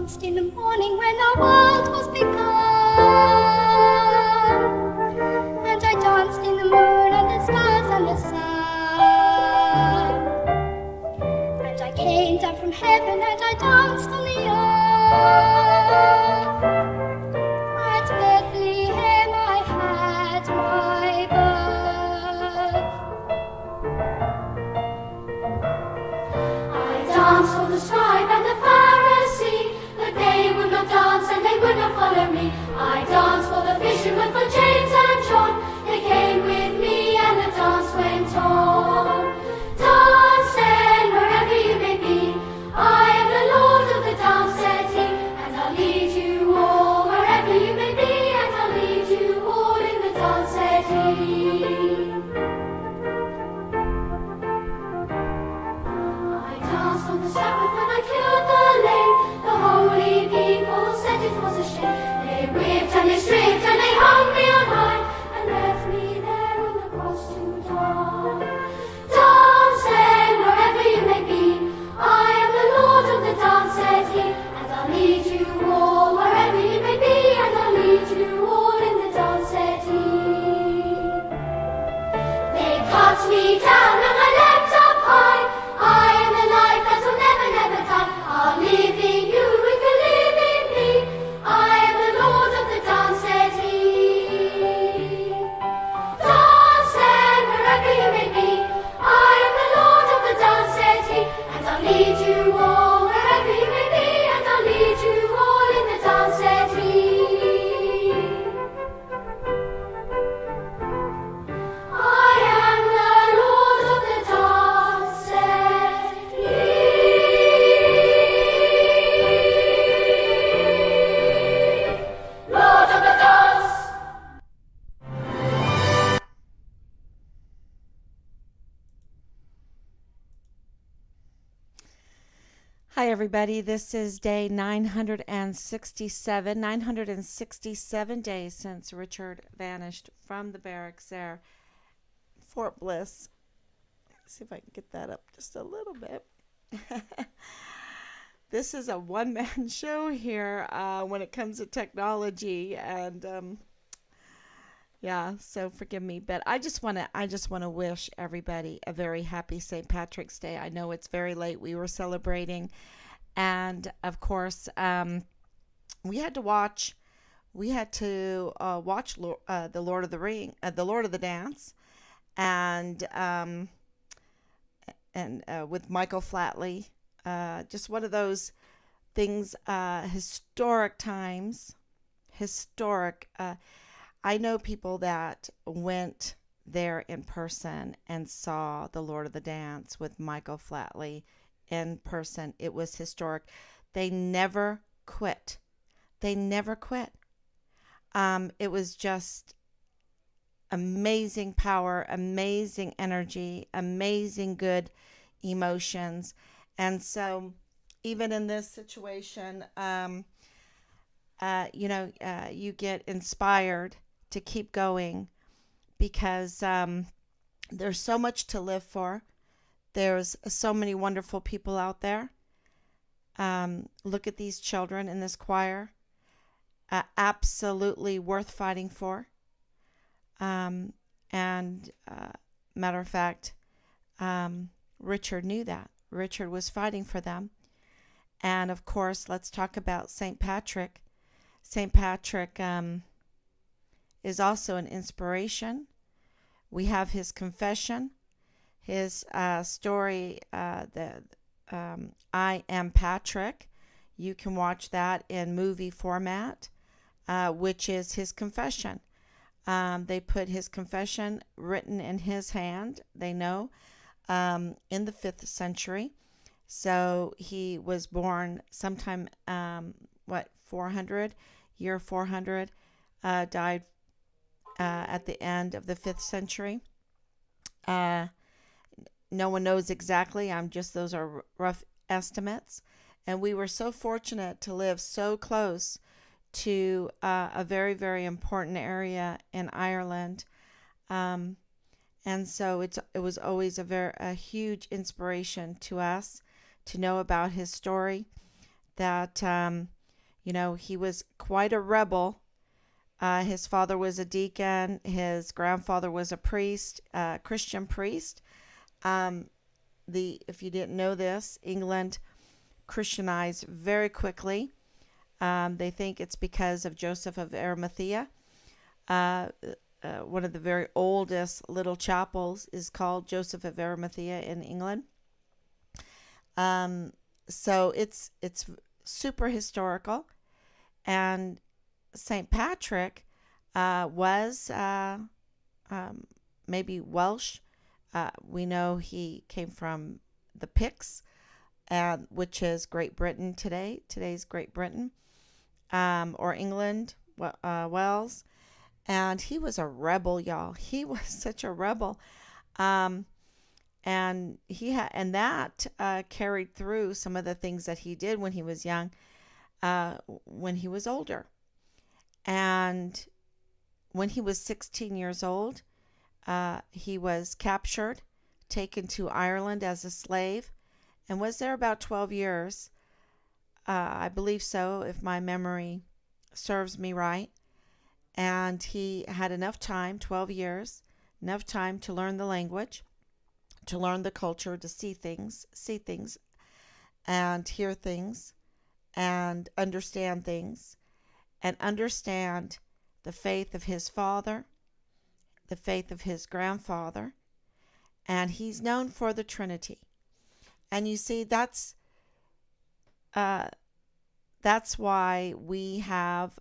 danced in the morning when our world was begun, and I danced in the moon and the stars and the sun, and I came down from heaven and I danced on the earth. At Bethlehem I had my birth. I danced for the scribe and the Pharisee, but they would not dance and they would not follow me. I danced for the fishermen, for James and John. They came with me and the dance went on. Dance then wherever you may be, I am the Lord of the dance, said he, and I'll lead you all wherever you may be, and I'll lead you all in the dance, said he. I danced on the Sabbath when I cured the lame. The holy people said it was a shame. They whipped and they stripped and they hung me on high, and left me there on the cross to die. Dance then wherever you may be, I am the Lord of the dance, said he, and I'll lead you all wherever you may be, and I'll lead you all in the dance, said he. They cut me down and I leapt up high. I am the life that will never, never die. I'll live in you if you live in me. I am the Lord of the dance, said he. Dance then wherever you may be, I am the Lord of the dance, said he, and I'll lead you all wherever you may be, and I'll lead you all in the dance, said he. I am the Lord of the dance, said he. Lord of the dance. Hi, everybody. This is day 967. 967 days since Richard vanished from the barracks there, Fort Bliss. Let's see if I can get that up just a little bit. This is a one-man show here when it comes to technology, and yeah, so forgive me, but I just want to wish everybody a very happy St. Patrick's Day. I know it's very late. We were celebrating, and of course, we had to watch the Lord of the Ring, the Lord of the Dance, and with Michael Flatley, just one of those things, historic times, historic. I know people that went there in person and saw the Lord of the Dance with Michael Flatley in person. It was historic. They never quit. They never quit. It was just amazing power, amazing energy, amazing good emotions. And so even in this situation, you get inspired to keep going because there's so much to live for. There's so many wonderful people out there. Look at these children in this choir. Absolutely worth fighting for. Matter of fact, Richard knew that. Richard was fighting for them. And of course, let's talk about St. Patrick. St. Patrick is also an inspiration. We have his confession, his story, I Am Patrick. You can watch that in movie format, which is his confession. They put his confession written in his hand, they know, in the 5th century. So he was born sometime, 400, year 400, died at the end of the 5th century. No one knows exactly. Those are rough estimates. And we were so fortunate to live so close to a very, very important area in Ireland. And so it was always a huge inspiration to us to know about his story, that He was quite a rebel. His father was a deacon. His grandfather was a priest, Christian priest. Um, if you didn't know this, England Christianized very quickly. They think it's because of Joseph of Arimathea. Uh, one of the very oldest little chapels is called Joseph of Arimathea in England. Um, so it's super historical, and St. Patrick was um, maybe Welsh. We know he came from the Picts, which is Great Britain today. Today's Great Britain, or England, Wales. And he was a rebel, y'all. He was such a rebel. Um, and that carried through some of the things that he did when he was young, when he was older. And when he was 16 years old, he was captured, taken to Ireland as a slave, and was there about 12 years. I believe so, if my memory serves me right. And he had enough time, 12 years, enough time to learn the language, to learn the culture, to see things, and hear things, and understand the faith of his father, the faith of his grandfather, and he's known for the Trinity. And you see, uh, why we have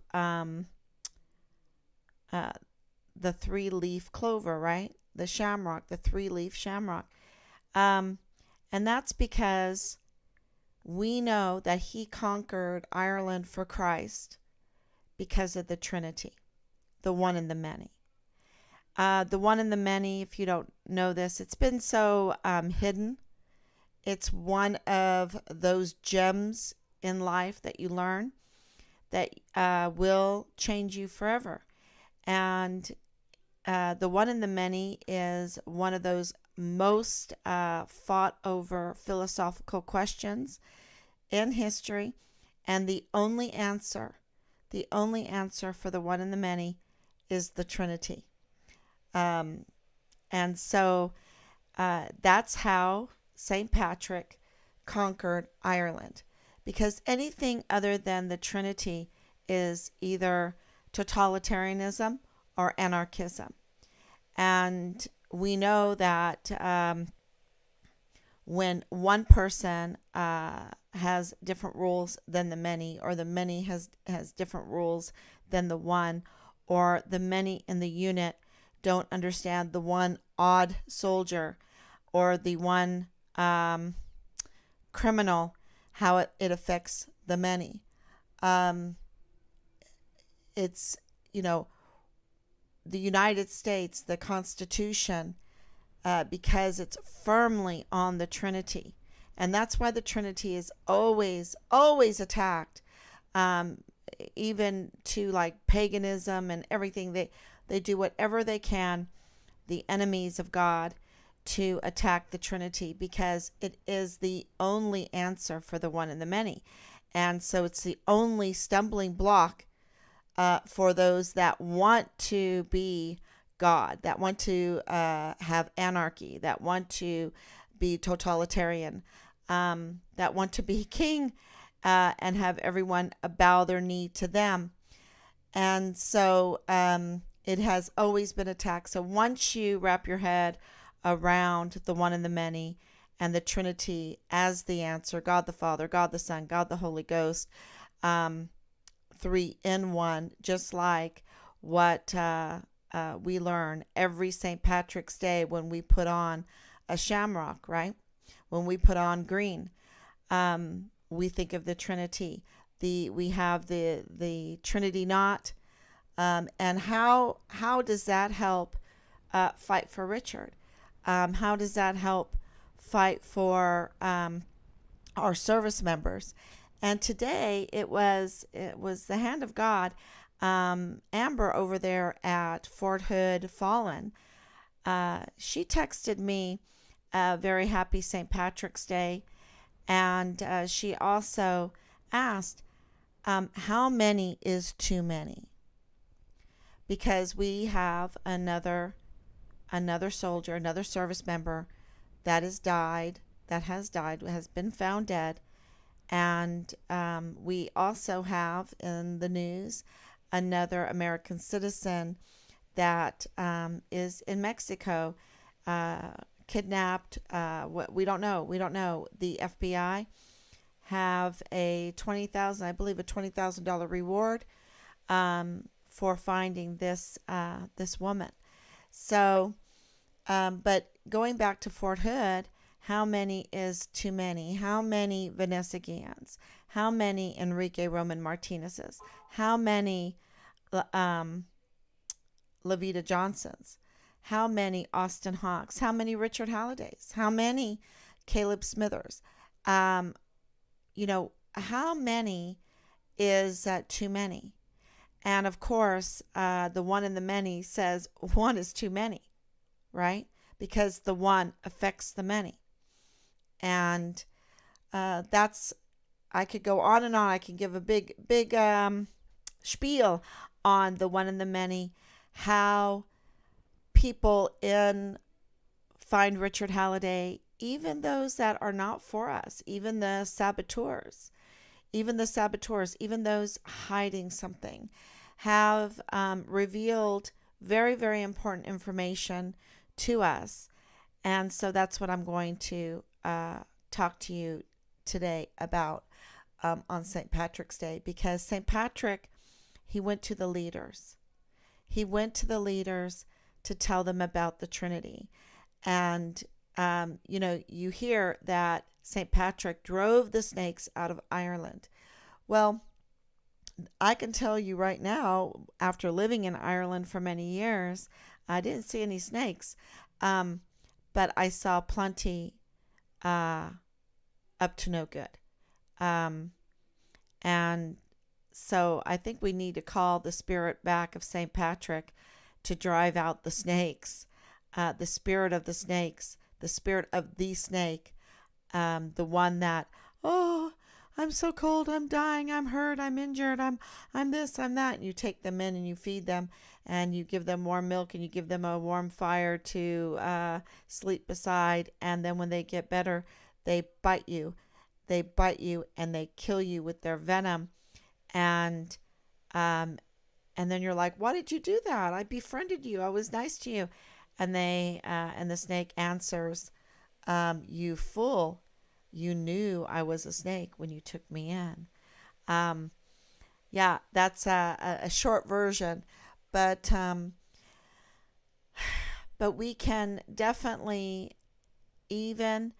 uh, the three-leaf clover, right? The shamrock, the three-leaf shamrock. Um, and that's because we know that he conquered Ireland for Christ because of the Trinity, the one and the many. The one and the many, if you don't know this, it's been so hidden. It's one of those gems in life that you learn that will change you forever. And the one and the many is one of those most fought over philosophical questions in history. And the only answer for the one and the many is the Trinity. And so that's how St. Patrick conquered Ireland. Because anything other than the Trinity is either totalitarianism or anarchism. And we know that when one person has different rules than the many, or the many has different rules than the one, or the many in the unit don't understand the one odd soldier or the one criminal, how it affects the many. It's, the United States, the Constitution, because it's firmly on the Trinity. And that's why the Trinity is always, always attacked, even to like paganism and everything. They do whatever they can, the enemies of God, to attack the Trinity, because it is the only answer for the one and the many. And so it's the only stumbling block for those that want to be God, that want to have anarchy, that want to be totalitarian, that want to be king and have everyone bow their knee to them. And so it has always been attacked. So once you wrap your head around the one and the many and the Trinity as the answer, God the Father, God the Son, God the Holy Ghost, three in one, just like what we learn every St. Patrick's Day when we put on a shamrock, right? When we put on green, we think of the Trinity. We have the Trinity knot, and how does that help fight for Richard? How does that help fight for our service members? And today it was the hand of God. Amber over there at Fort Hood Fallen, she texted me a very happy St. Patrick's Day, and she also asked, How many is too many? Because we have another soldier, another service member that has died, has been found dead. And we also have in the news another American citizen that is in Mexico, kidnapped. We don't know. We don't know. The FBI have a I believe, a $20,000 reward for finding this woman. So, but going back to Fort Hood, how many is too many? How many Vanessa Guillans? How many Enrique Roman Martinez's? How many Levita Johnsons? How many Austin Hawks? How many Richard Hallidays? How many Caleb Smithers? Um, how many is too many? And of course, the one in the many says one is too many, right? Because the one affects the many. And I could go on and on. I can give a big spiel on the one and the many, how people in find Richard Halliday, even those that are not for us, even saboteurs, even those hiding something, have revealed very, very important information to us. And so that's what I'm going to talk to you today about on St. Patrick's Day, because St. Patrick, he went to the leaders. He went to the leaders to tell them about the Trinity. And, you hear that St. Patrick drove the snakes out of Ireland. Well, I can tell you right now, after living in Ireland for many years, I didn't see any snakes, but I saw plenty up to no good. And so I think we need to call the spirit back of St. Patrick to drive out the snakes, the spirit of the snakes, the spirit of the snake, the one that, oh, I'm so cold, I'm dying, I'm hurt, I'm injured, I'm this, I'm that. And you take them in and you feed them and you give them warm milk and you give them a warm fire to sleep beside. And then when they get better, they bite you. They bite you and they kill you with their venom. And then you're like, why did you do that? I befriended you. I was nice to you. And the snake answers, you fool. You knew I was a snake when you took me in. Yeah, that's a short version, but we can definitely, even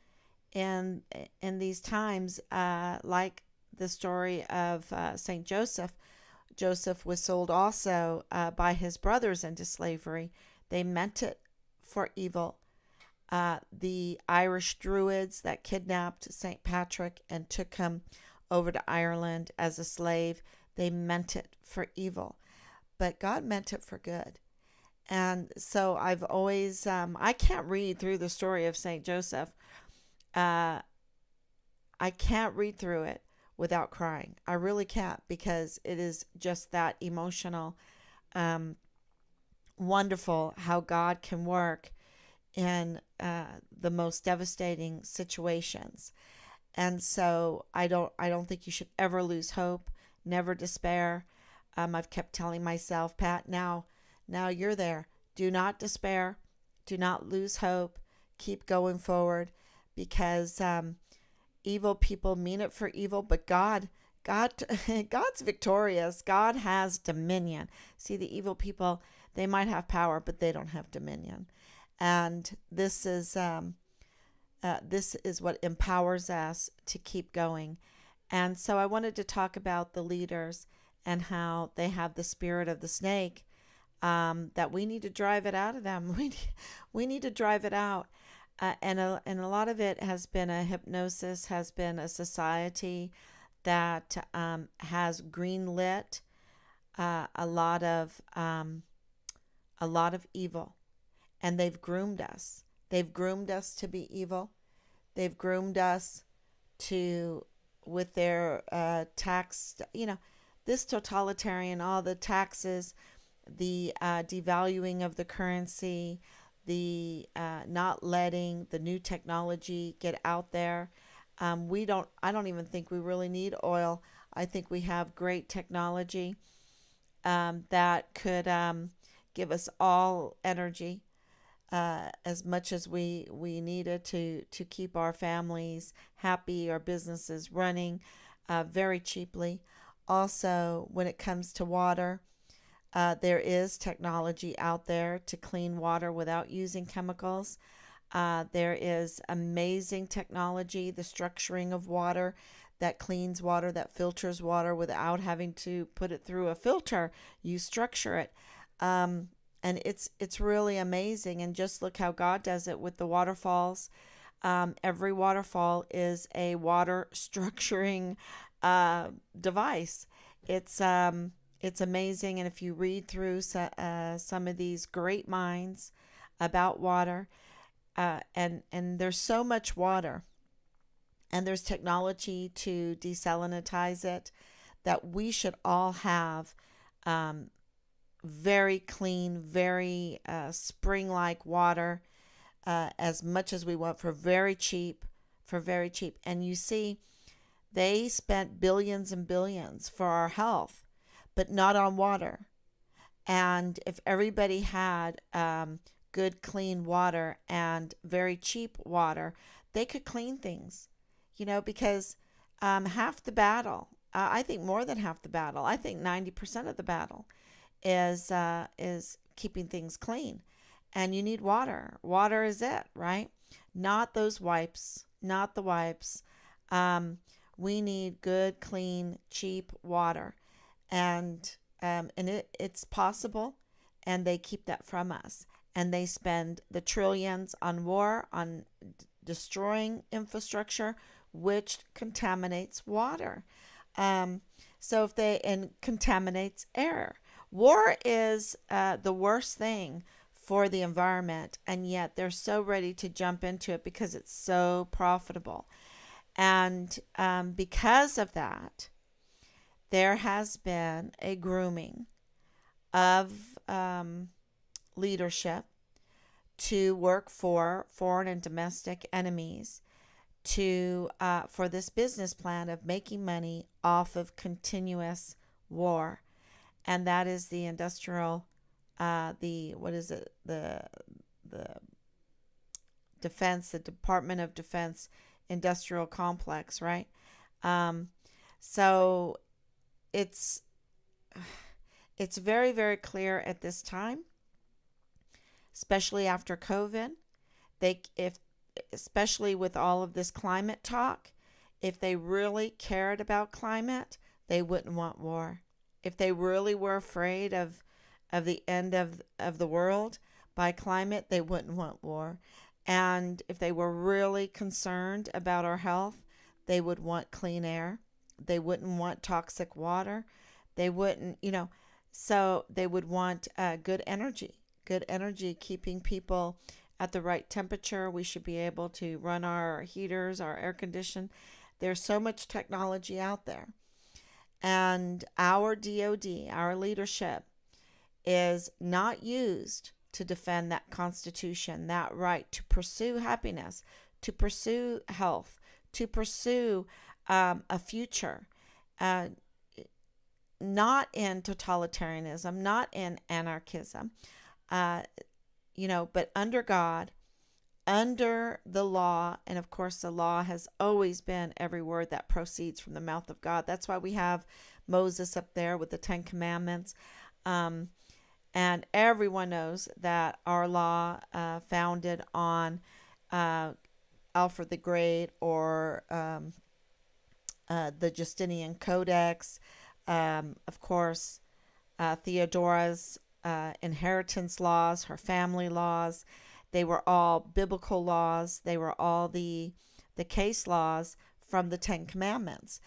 in these times, like the story of Saint Joseph. Joseph was sold also by his brothers into slavery. They meant it for evil. The Irish Druids that kidnapped St. Patrick and took him over to Ireland as a slave, they meant it for evil. But God meant it for good. And so I've always, I can't read through the story of St. Joseph. I can't read through it without crying. I really can't, because it is just that emotional, wonderful how God can work in the most devastating situations. And so I don't think you should ever lose hope, never despair. I've kept telling myself, Pat, now you're there. Do not despair. Do not lose hope. Keep going forward, because evil people mean it for evil, but God's victorious. God has dominion. See, the evil people, they might have power, but they don't have dominion. And this is what empowers us to keep going. And so I wanted to talk about the leaders and how they have the spirit of the snake, that we need to drive it out of them. We need to drive it out. And a lot of it has been a hypnosis, has been a society that has greenlit a lot of evil, and they've groomed us. They've groomed us to be evil. They've groomed us to, with their tax. this totalitarian, all the taxes, the devaluing of the currency, the not letting the new technology get out there. I don't even think we really need oil. I think we have great technology that could give us all energy as much as we needed to keep our families happy, our businesses running very cheaply. Also, when it comes to water, there is technology out there to clean water without using chemicals. There is amazing technology, the structuring of water that cleans water, that filters water without having to put it through a filter. You structure it. And it's really amazing. And just look how God does it with the waterfalls. Every waterfall is a water structuring device. It's it's amazing. And if you read through some of these great minds about water, and there's so much water, and there's technology to desalinitize it, that we should all have very clean, very spring-like water as much as we want for very cheap, for very cheap. And you see, they spent billions and billions for our health, but not on water. And if everybody had good, clean water and very cheap water, they could clean things, because half the battle, I think more than half the battle, I think 90% of the battle is keeping things clean. And you need water. Water is it, right? Not those wipes, not the wipes. We need good, clean, cheap water. And it's possible, and they keep that from us. And they spend the trillions on war, on destroying infrastructure, which contaminates water. So if they and contaminates air. War is the worst thing for the environment, and yet they're so ready to jump into it because it's so profitable. And because of that, there has been a grooming of leadership to work for foreign and domestic enemies to for this business plan of making money off of continuous war. And that is the industrial, the what is it, the defense, the Department of Defense industrial complex, right? So it's very, very clear at this time, especially after COVID. If especially with all of this climate talk, if they really cared about climate, they wouldn't want war. If they really were afraid of the end of the world by climate, they wouldn't want war. And if they were really concerned about our health, they would want clean air. They wouldn't want toxic water. They wouldn't, so they would want good energy, keeping people at the right temperature. We should be able to run our heaters, our air condition. There's so much technology out there. And our DOD, our leadership, is not used to defend that Constitution, that right to pursue happiness, to pursue health, to pursue a future. Not in totalitarianism, not in anarchism, but under God, under the law. And of course, the law has always been every word that proceeds from the mouth of God. That's why we have Moses up there with the Ten Commandments. And everyone knows that our law, founded on Alfred the Great, or the Justinian Codex, of course, Theodora's inheritance laws, her family laws, they were all biblical laws. They were all the case laws from the Ten Commandments.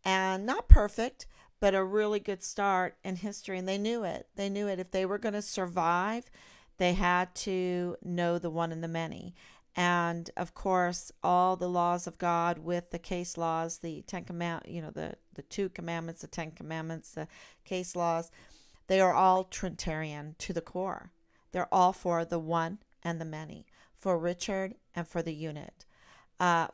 And not perfect, but a really good start in history. And they knew it. They knew it. If they were going to survive, they had to know the one and the many. And of course, all the laws of God with the case laws, the Ten Command, the two commandments, the Ten Commandments, the case laws, they are all Trinitarian to the core. They're all for the one and the many, for Richard and for the unit, and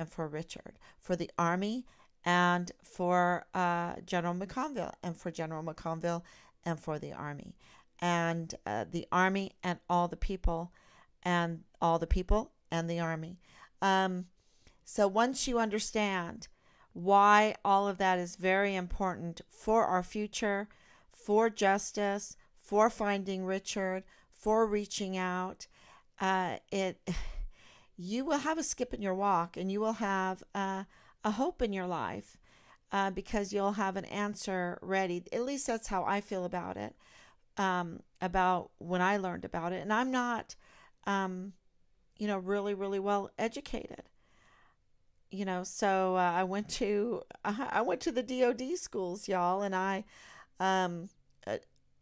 for Richard, for the army and for General McConville, and for General McConville and for the army, and the army and all the people, and all the people and the army. So once you understand why all of that is very important for our future, for justice, for finding Richard, for reaching out, it you will have a skip in your walk, and you will have a hope in your life, because you'll have an answer ready. At least that's how I feel about it, about when I learned about it. And I'm not, really, really well educated. So I went to the DoD schools, y'all, and um,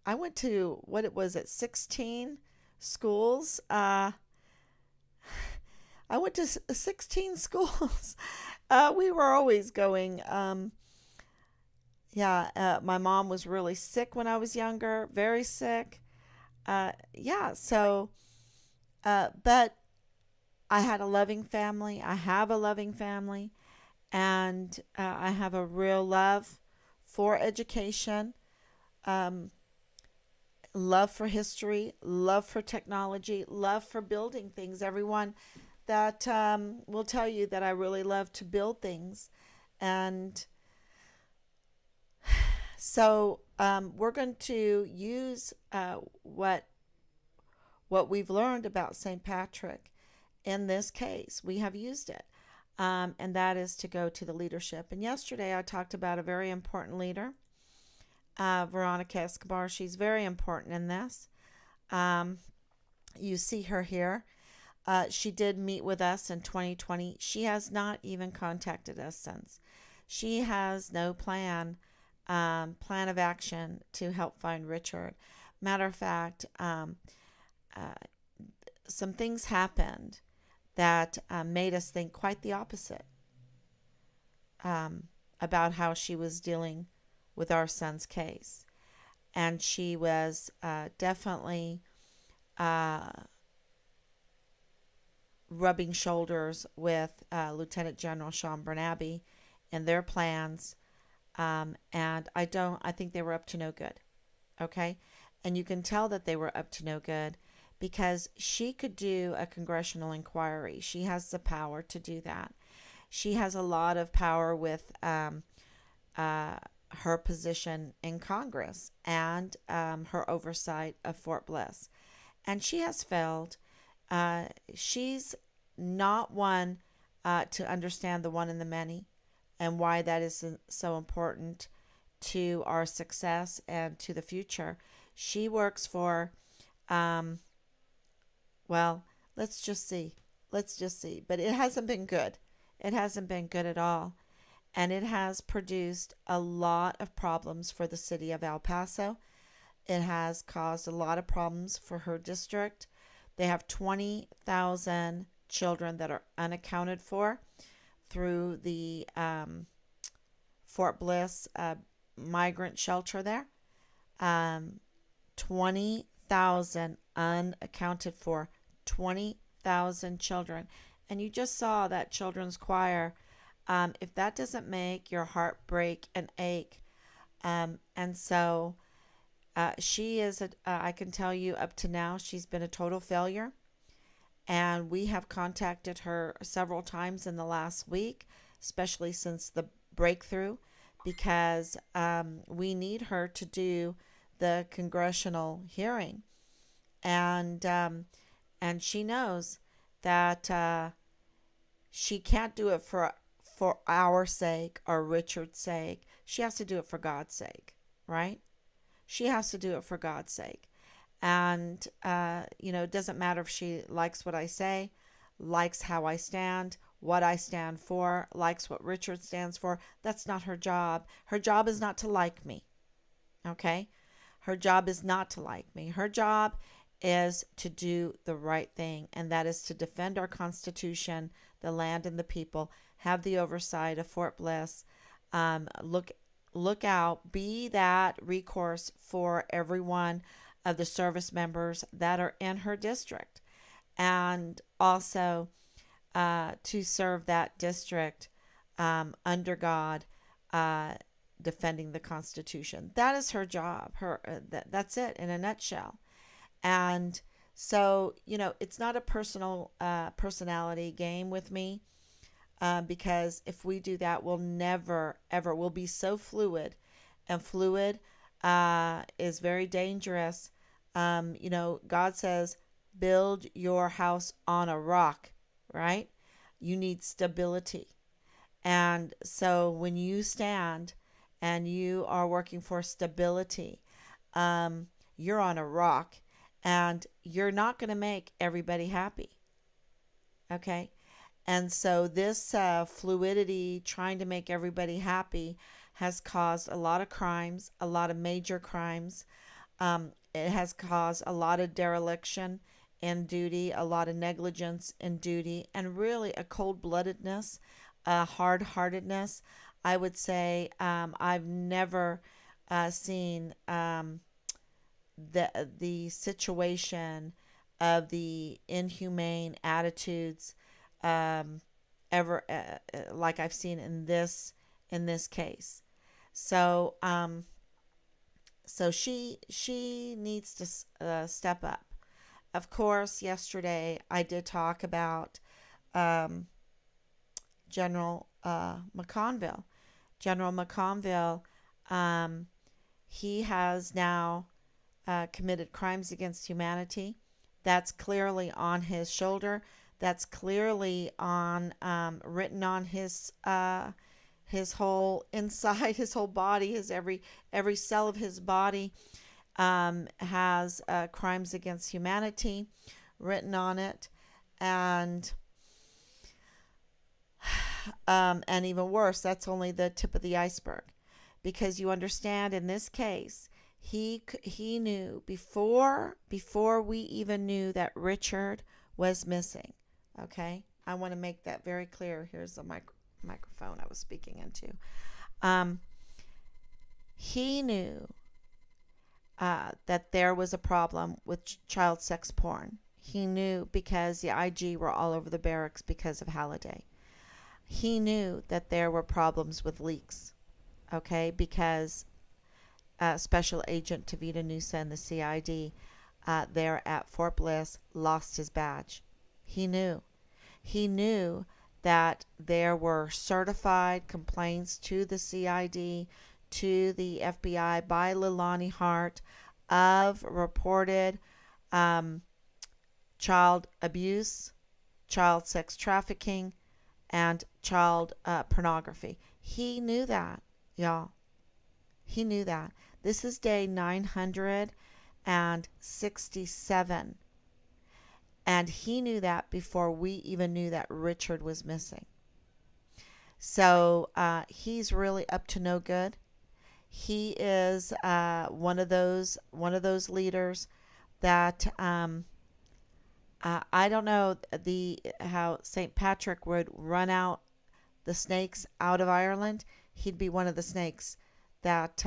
I went to, what it was, at 16 schools. I went to 16 schools. We were always going. My mom was really sick when I was younger, very sick. But I had a loving family. I have a loving family. And I have a real love for education, um, love for history, love for technology, love for building things. Everyone that will tell you that I really love to build things. And so we're going to use what we've learned about St. Patrick in this case. We have used it, and that is to go to the leadership. And yesterday I talked about a very important leader, Veronica Escobar. She's very important in this. You see her here. She did meet with us in 2020. She has not even contacted us since. She has no plan of action to help find Richard. Matter of fact, some things happened that made us think quite the opposite, about how she was dealing with our son's case. And she was definitely rubbing shoulders with Lieutenant General Sean Bernabe and their plans. And I think they were up to no good. Okay. And you can tell that they were up to no good because she could do a congressional inquiry. She has the power to do that. She has a lot of power with her position in Congress and her oversight of Fort Bliss. And she has failed. She's not one to understand the one and the many, and why that is so important to our success and to the future. She works for, let's just see. But it hasn't been good. It hasn't been good at all. And it has produced a lot of problems for the city of El Paso. It has caused a lot of problems for her district. They have 20,000 children that are unaccounted for through the Fort Bliss migrant shelter there. 20,000 unaccounted for. 20,000 children. And you just saw that children's choir. If that doesn't make your heart break and ache. And so she is, I can tell you up to now, she's been a total failure. And we have contacted her several times in the last week, especially since the breakthrough, because we need her to do the congressional hearing. And she knows that she can't do it for our sake or Richard's sake. She has to do it for God's sake, right? She has to do it for God's sake. And, it doesn't matter if she likes what I say, likes how I stand, what I stand for, likes what Richard stands for. That's not her job. Her job is not to like me. Okay? Her job is not to like me. Her job is to do the right thing, and that is to defend our Constitution, the land, and the people, have the oversight of Fort Bliss, look out, be that recourse for every one of the service members that are in her district, and also to serve that district under God, uh, defending the Constitution. That is her job. That's it in a nutshell. And so, it's not a personality game with me, because if we do that, we'll never, ever, we'll be so fluid. And fluid is very dangerous. God says, build your house on a rock, right? You need stability. And so when you stand and you are working for stability, you're on a rock, and you're not going to make everybody happy. Okay? And so this fluidity, trying to make everybody happy, has caused a lot of crimes, a lot of major crimes. It has caused a lot of dereliction in duty, a lot of negligence in duty, and really a cold-bloodedness, a hard-heartedness. I would say I've never seen the situation of the inhumane attitudes ever like I've seen in this case. So she needs to step up. Of course, yesterday I did talk about General McConville. General McConville, he has now committed crimes against humanity. That's clearly on his shoulder. That's clearly on written on his whole inside, his whole body, his every cell of his body has crimes against humanity written on it, and even worse, that's only the tip of the iceberg, because you understand, in this case, he knew before we even knew that Richard was missing. Okay, I want to make that very clear. Here's the microphone I was speaking into. He knew that there was a problem with child sex porn. He knew because the IG were all over the barracks because of Halliday. He knew that there were problems with leaks, okay, because Special Agent Tavita Nusa and the CID there at Fort Bliss lost his badge. He knew. He knew that there were certified complaints to the CID, to the FBI by Leilani Hart of reported child abuse, child sex trafficking, and child pornography. He knew that, y'all. He knew that. This is day 967. And he knew that before we even knew that Richard was missing. So he's really up to no good. He is one of those leaders that I don't know how St. Patrick would run out the snakes out of Ireland. He'd be one of the snakes that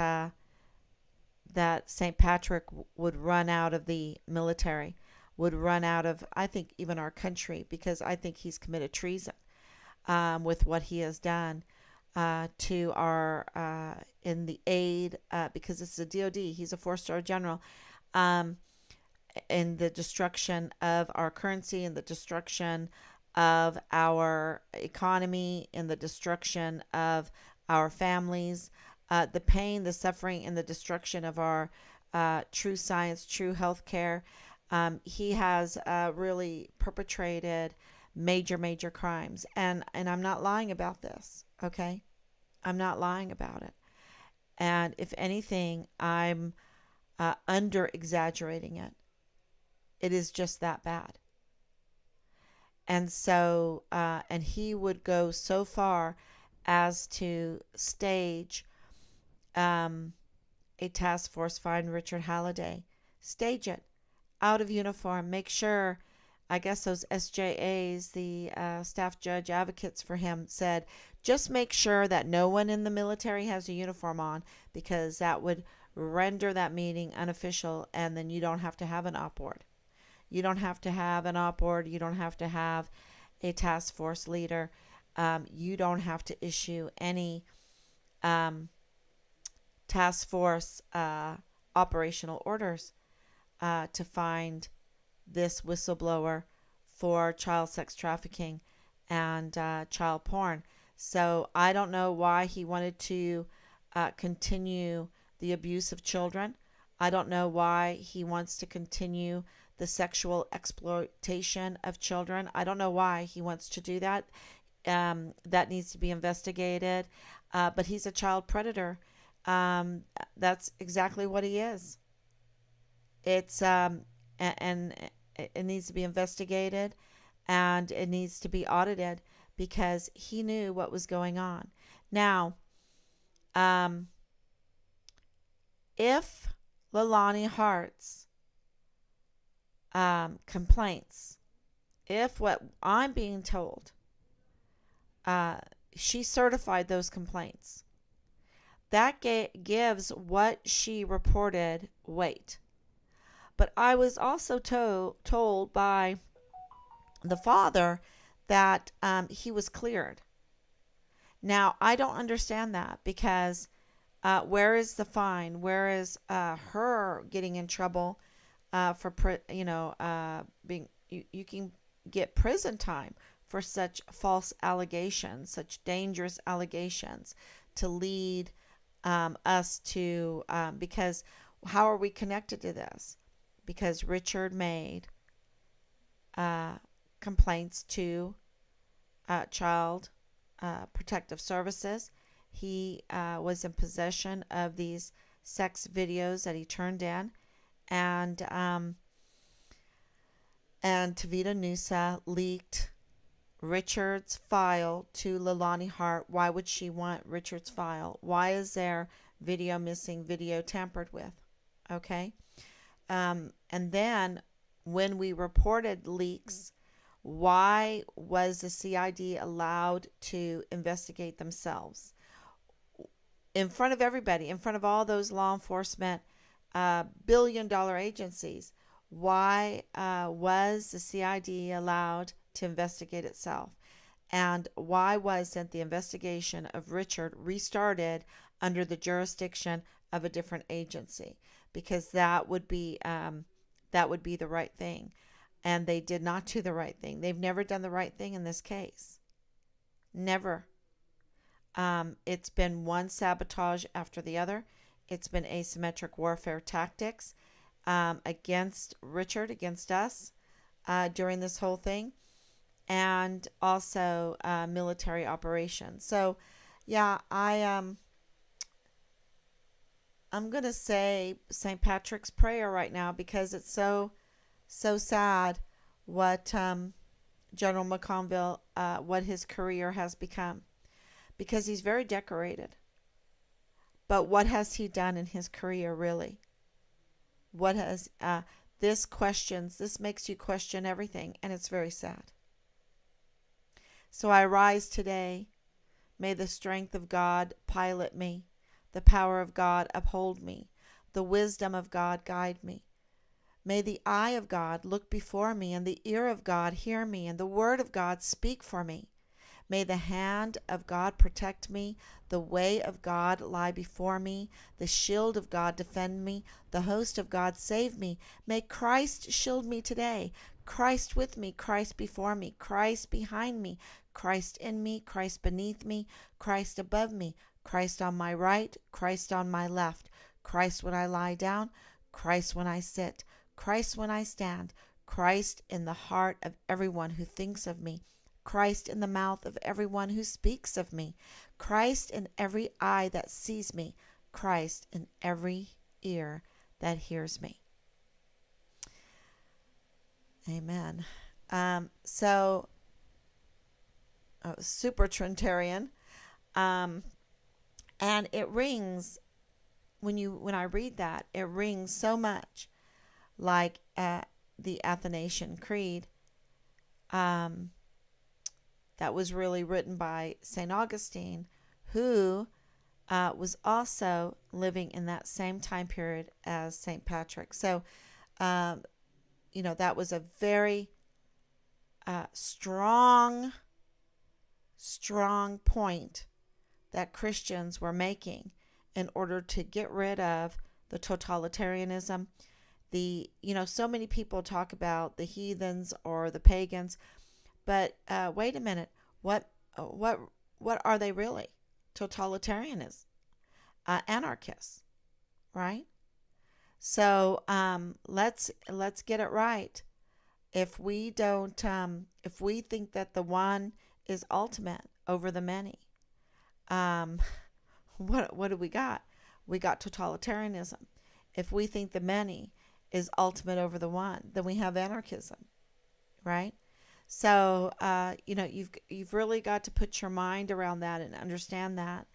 St. Patrick would run out of the military, would run out of, I think, even our country, because I think he's committed treason with what he has done to our in the aid, because it's a DOD. He's a 4-star general. In the destruction of our currency, in the destruction of our economy, in the destruction of our families, the pain, the suffering, and the destruction of our true science, true health care. He has really perpetrated major crimes. And I'm not lying about this, okay? I'm not lying about it. And if anything, I'm under exaggerating it. It is just that bad. And so, and he would go so far as to stage a task force, find Richard Halliday, stage it out of uniform. Make sure, I guess those SJAs, the staff judge advocates for him, said, just make sure that no one in the military has a uniform on, because that would render that meeting unofficial, and then you don't have to have an op board. You don't have to have an op board. You don't have to have a task force leader. You don't have to issue any task force operational orders to find this whistleblower for child sex trafficking and child porn. So I don't know why he wanted to continue the abuse of children. I don't know why he wants to continue the sexual exploitation of children. I don't know why he wants to do that. That needs to be investigated. But he's a child predator. That's exactly what he is. It's and it needs to be investigated, and it needs to be audited, because he knew what was going on. Now, if Leilani Hart's complaints, if what I'm being told, she certified those complaints, that gives what she reported weight. But I was also told by the father that he was cleared. Now, I don't understand that, because where is the fine? Where is her getting in trouble for, being, you can get prison time for such false allegations, such dangerous allegations, to lead us to, because how are we connected to this? Because Richard made complaints to Child Protective Services. He was in possession of these sex videos that he turned in, and Tavita Nusa leaked Richard's file to Leilani Hart. Why would she want Richard's file? Why is there video missing, video tampered with? Okay. And then when we reported leaks, why was the CID allowed to investigate themselves in front of everybody, in front of all those law enforcement billion-dollar agencies? Why was the CID allowed to investigate itself? And why wasn't the investigation of Richard restarted under the jurisdiction of a different agency? Because that would be the right thing. And they did not do the right thing. They've never done the right thing in this case. Never. It's been one sabotage after the other. It's been asymmetric warfare tactics against Richard, against us during this whole thing, and also military operations. So, yeah, I'm going to say St. Patrick's Prayer right now, because it's so sad what General McConville, what his career has become, because he's very decorated. But what has he done in his career, really? What has this makes you question everything, and it's very sad. So I rise today. May the strength of God pilot me, the power of God uphold me, the wisdom of God guide me. May the eye of God look before me, and the ear of God hear me, and the word of God speak for me. May the hand of God protect me, the way of God lie before me, the shield of God defend me, the host of God save me. May Christ shield me today, Christ with me, Christ before me, Christ behind me, Christ in me, Christ beneath me, Christ above me, Christ on my right, Christ on my left, Christ when I lie down, Christ when I sit, Christ when I stand, Christ in the heart of everyone who thinks of me, Christ in the mouth of everyone who speaks of me, Christ in every eye that sees me, Christ in every ear that hears me. Amen. Super Trinitarian, and it rings when I read that. It rings so much like the Athanasian Creed, that was really written by St. Augustine, who was also living in that same time period as St. Patrick. So, that was a very strong point that Christians were making in order to get rid of the totalitarianism. So many people talk about the heathens or the pagans, but wait a minute, what are they really? Totalitarianism, anarchists, right? So let's get it right. If we don't, if we think that the one is ultimate over the many, what do we got? We got totalitarianism. If we think the many is ultimate over the one, then we have anarchism, right? So you've really got to put your mind around that and understand that,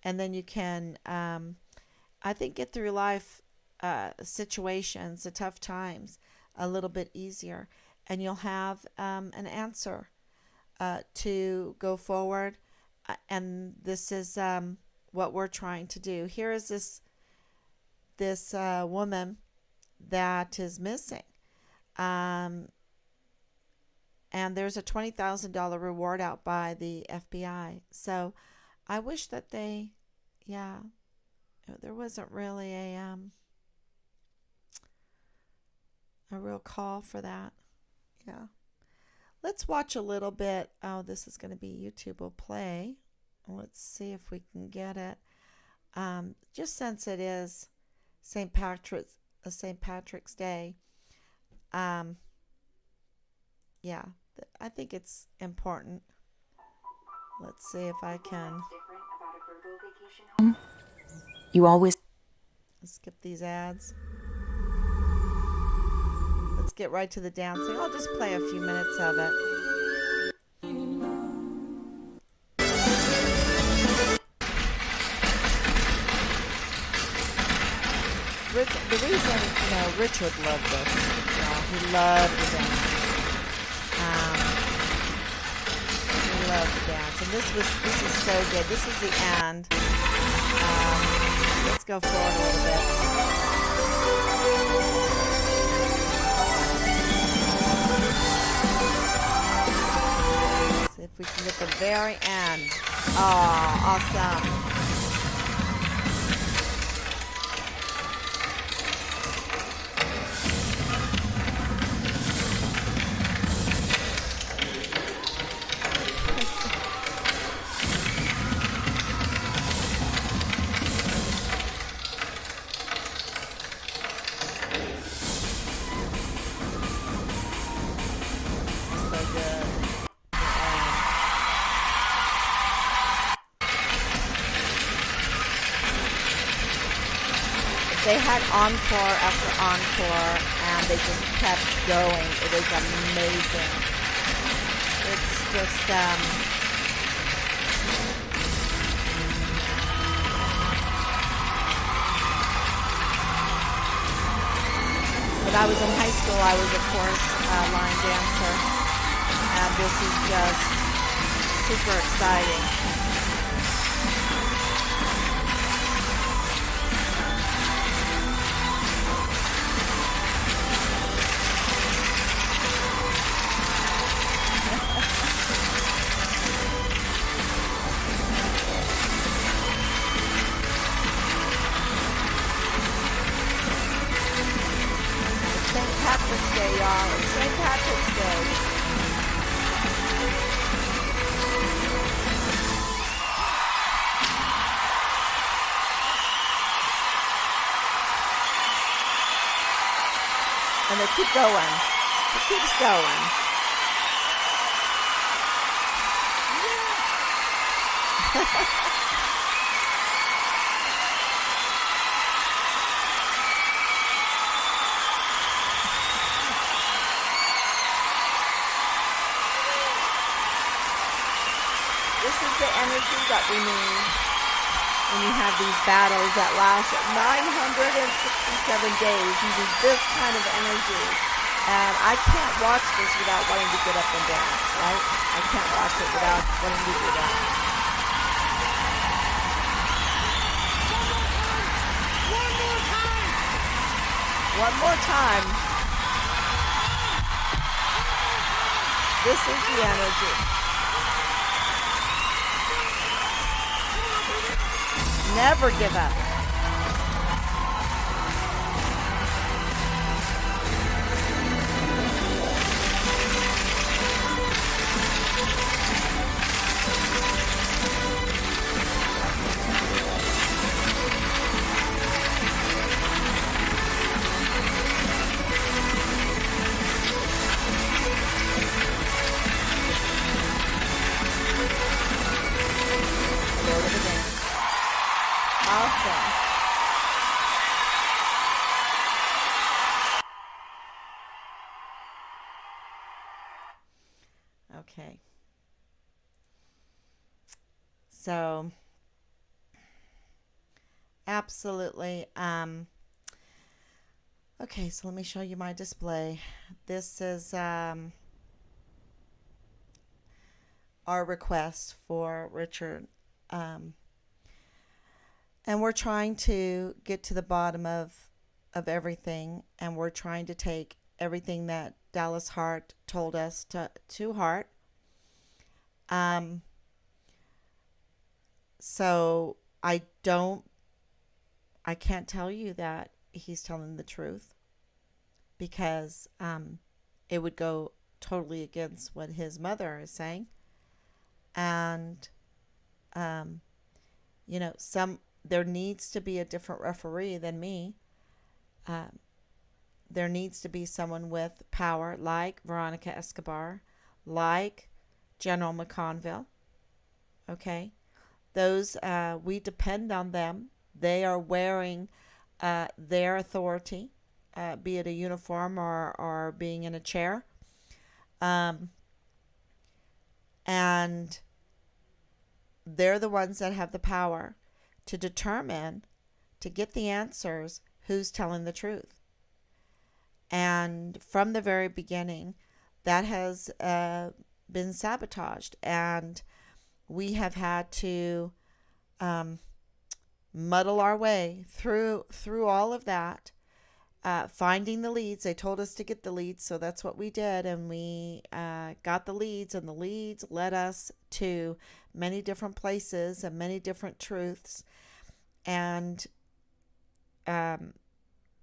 and then you can, I think, get through life situations, the tough times, a little bit easier, and you'll have an answer to go forward. And this is what we're trying to do. Here is this woman that is missing, and there's a $20,000 reward out by the FBI. So I wish that there wasn't really a real call for that. Yeah. Let's watch a little bit. Oh, this is going to be YouTube will play. Let's see if we can get it. Just since it is St. Patrick's Day, I think it's important. Let's see if I can. You always skip these ads. Let's get right to the dancing. I'll just play a few minutes of it. The reason, Richard loved this. He loved the dance. He loved the dance. And this is so good. This is the end. Let's go forward a little bit. See if we can get the very end. Oh, awesome. They had encore after encore, and they just kept going. It was amazing. It's just, when I was in high school, I was, of course, a line dancer, and this is just super exciting. Day, y'all. It's St. Patrick's Day. And they keep going. It keeps going. Yeah. This is the energy that we need. when you have these battles that last 967 days using this kind of energy. And I can't watch this without wanting to get up and dance, right? I can't watch it without wanting to do that. One more time. This is the energy. Never give up. Awesome. Okay. So, absolutely. Okay, so let me show you my display. This is our request for Richard. And we're trying to get to the bottom of everything, and we're trying to take everything that Dallas Hart told us to heart. So I can't tell you that he's telling the truth, because it would go totally against what his mother is saying. And there needs to be a different referee than me. There needs to be someone with power, like Veronica Escobar, like General McConville. Okay, those we depend on them. They are wearing their authority, be it a uniform or being in a chair, and they're the ones that have the power to determine, to get the answers, who's telling the truth. And from the very beginning, that has been sabotaged, and we have had to muddle our way through all of that, finding the leads. They told us to get the leads, so that's what we did, and we got the leads, and the leads led us to many different places and many different truths. And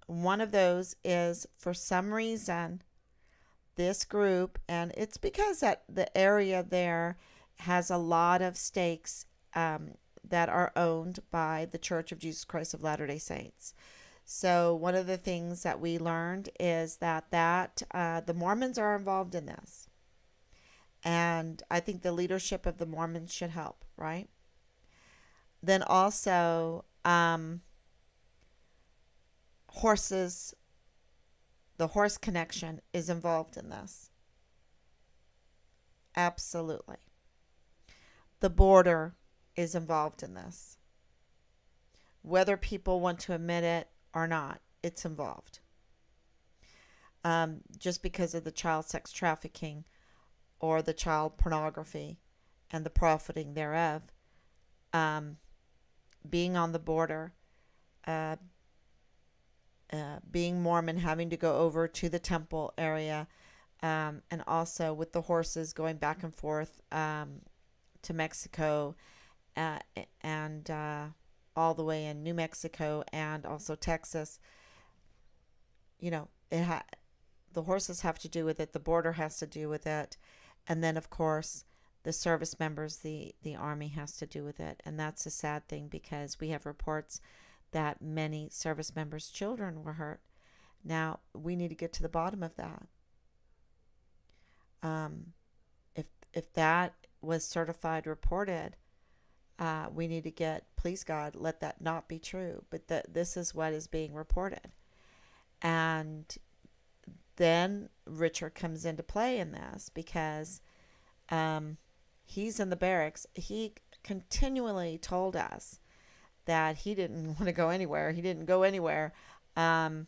one of those is, for some reason, this group, and it's because that the area there has a lot of stakes that are owned by the Church of Jesus Christ of Latter-day Saints. So one of the things that we learned is that the Mormons are involved in this. And I think the leadership of the Mormons should help, right? Then also, horses, the horse connection is involved in this. Absolutely. The border is involved in this. Whether people want to admit it or not, it's involved. Just because of the child sex trafficking or the child pornography and the profiting thereof, being on the border, being Mormon, having to go over to the temple area, and also with the horses going back and forth to Mexico, and all the way in New Mexico and also Texas. The horses have to do with it. The border has to do with it. And then, of course, the service members, the Army has to do with it. And that's a sad thing, because we have reports that many service members' children were hurt. Now, we need to get to the bottom of that. If that was certified, reported, we need to get, please God, let that not be true. But this is what is being reported. And then Richard comes into play in this, because he's in the barracks. He continually told us that he didn't want to go anywhere. He didn't go anywhere. Um,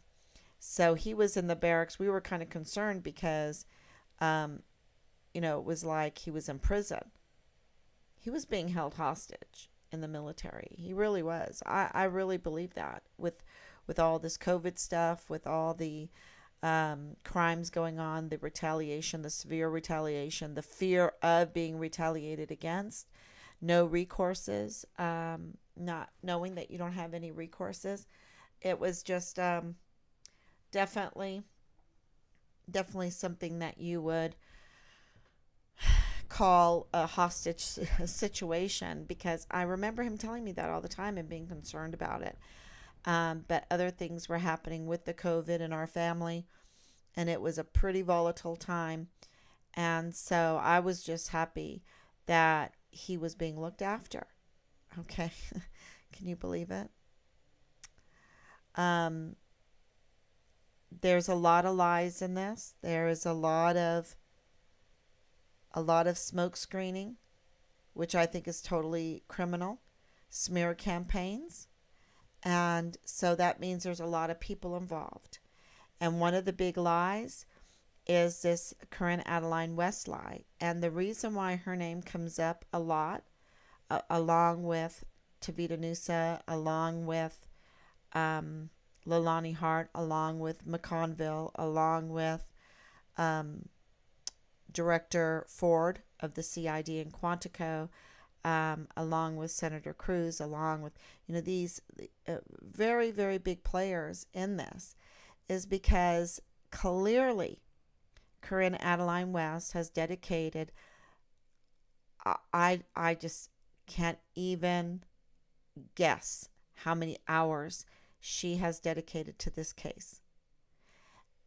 so he was in the barracks. We were kind of concerned because, um, it was like he was in prison. He was being held hostage in the military. He really was. I really believe that with all this COVID stuff, with all the crimes going on, the retaliation, the severe retaliation, the fear of being retaliated against, no recourses, not knowing that you don't have any recourses. It was just definitely, definitely something that you would call a hostage situation, because I remember him telling me that all the time and being concerned about it. But other things were happening with the COVID in our family, and it was a pretty volatile time. And so I was just happy that he was being looked after. Okay. Can you believe it? Um, there's a lot of lies in this. There is a lot of smoke screening, which I think is totally criminal, smear campaigns. And so that means there's a lot of people involved. And one of the big lies is this Corinne Adeline West lie. And the reason why her name comes up a lot, along with Tavita Nusa, along with Leilani Hart, along with McConville, along with um, Director Ford of the CID in Quantico, along with Senator Cruz, along with these very, very big players in this, is because clearly Corinne Adeline West has dedicated, I just can't even guess how many hours she has dedicated to this case,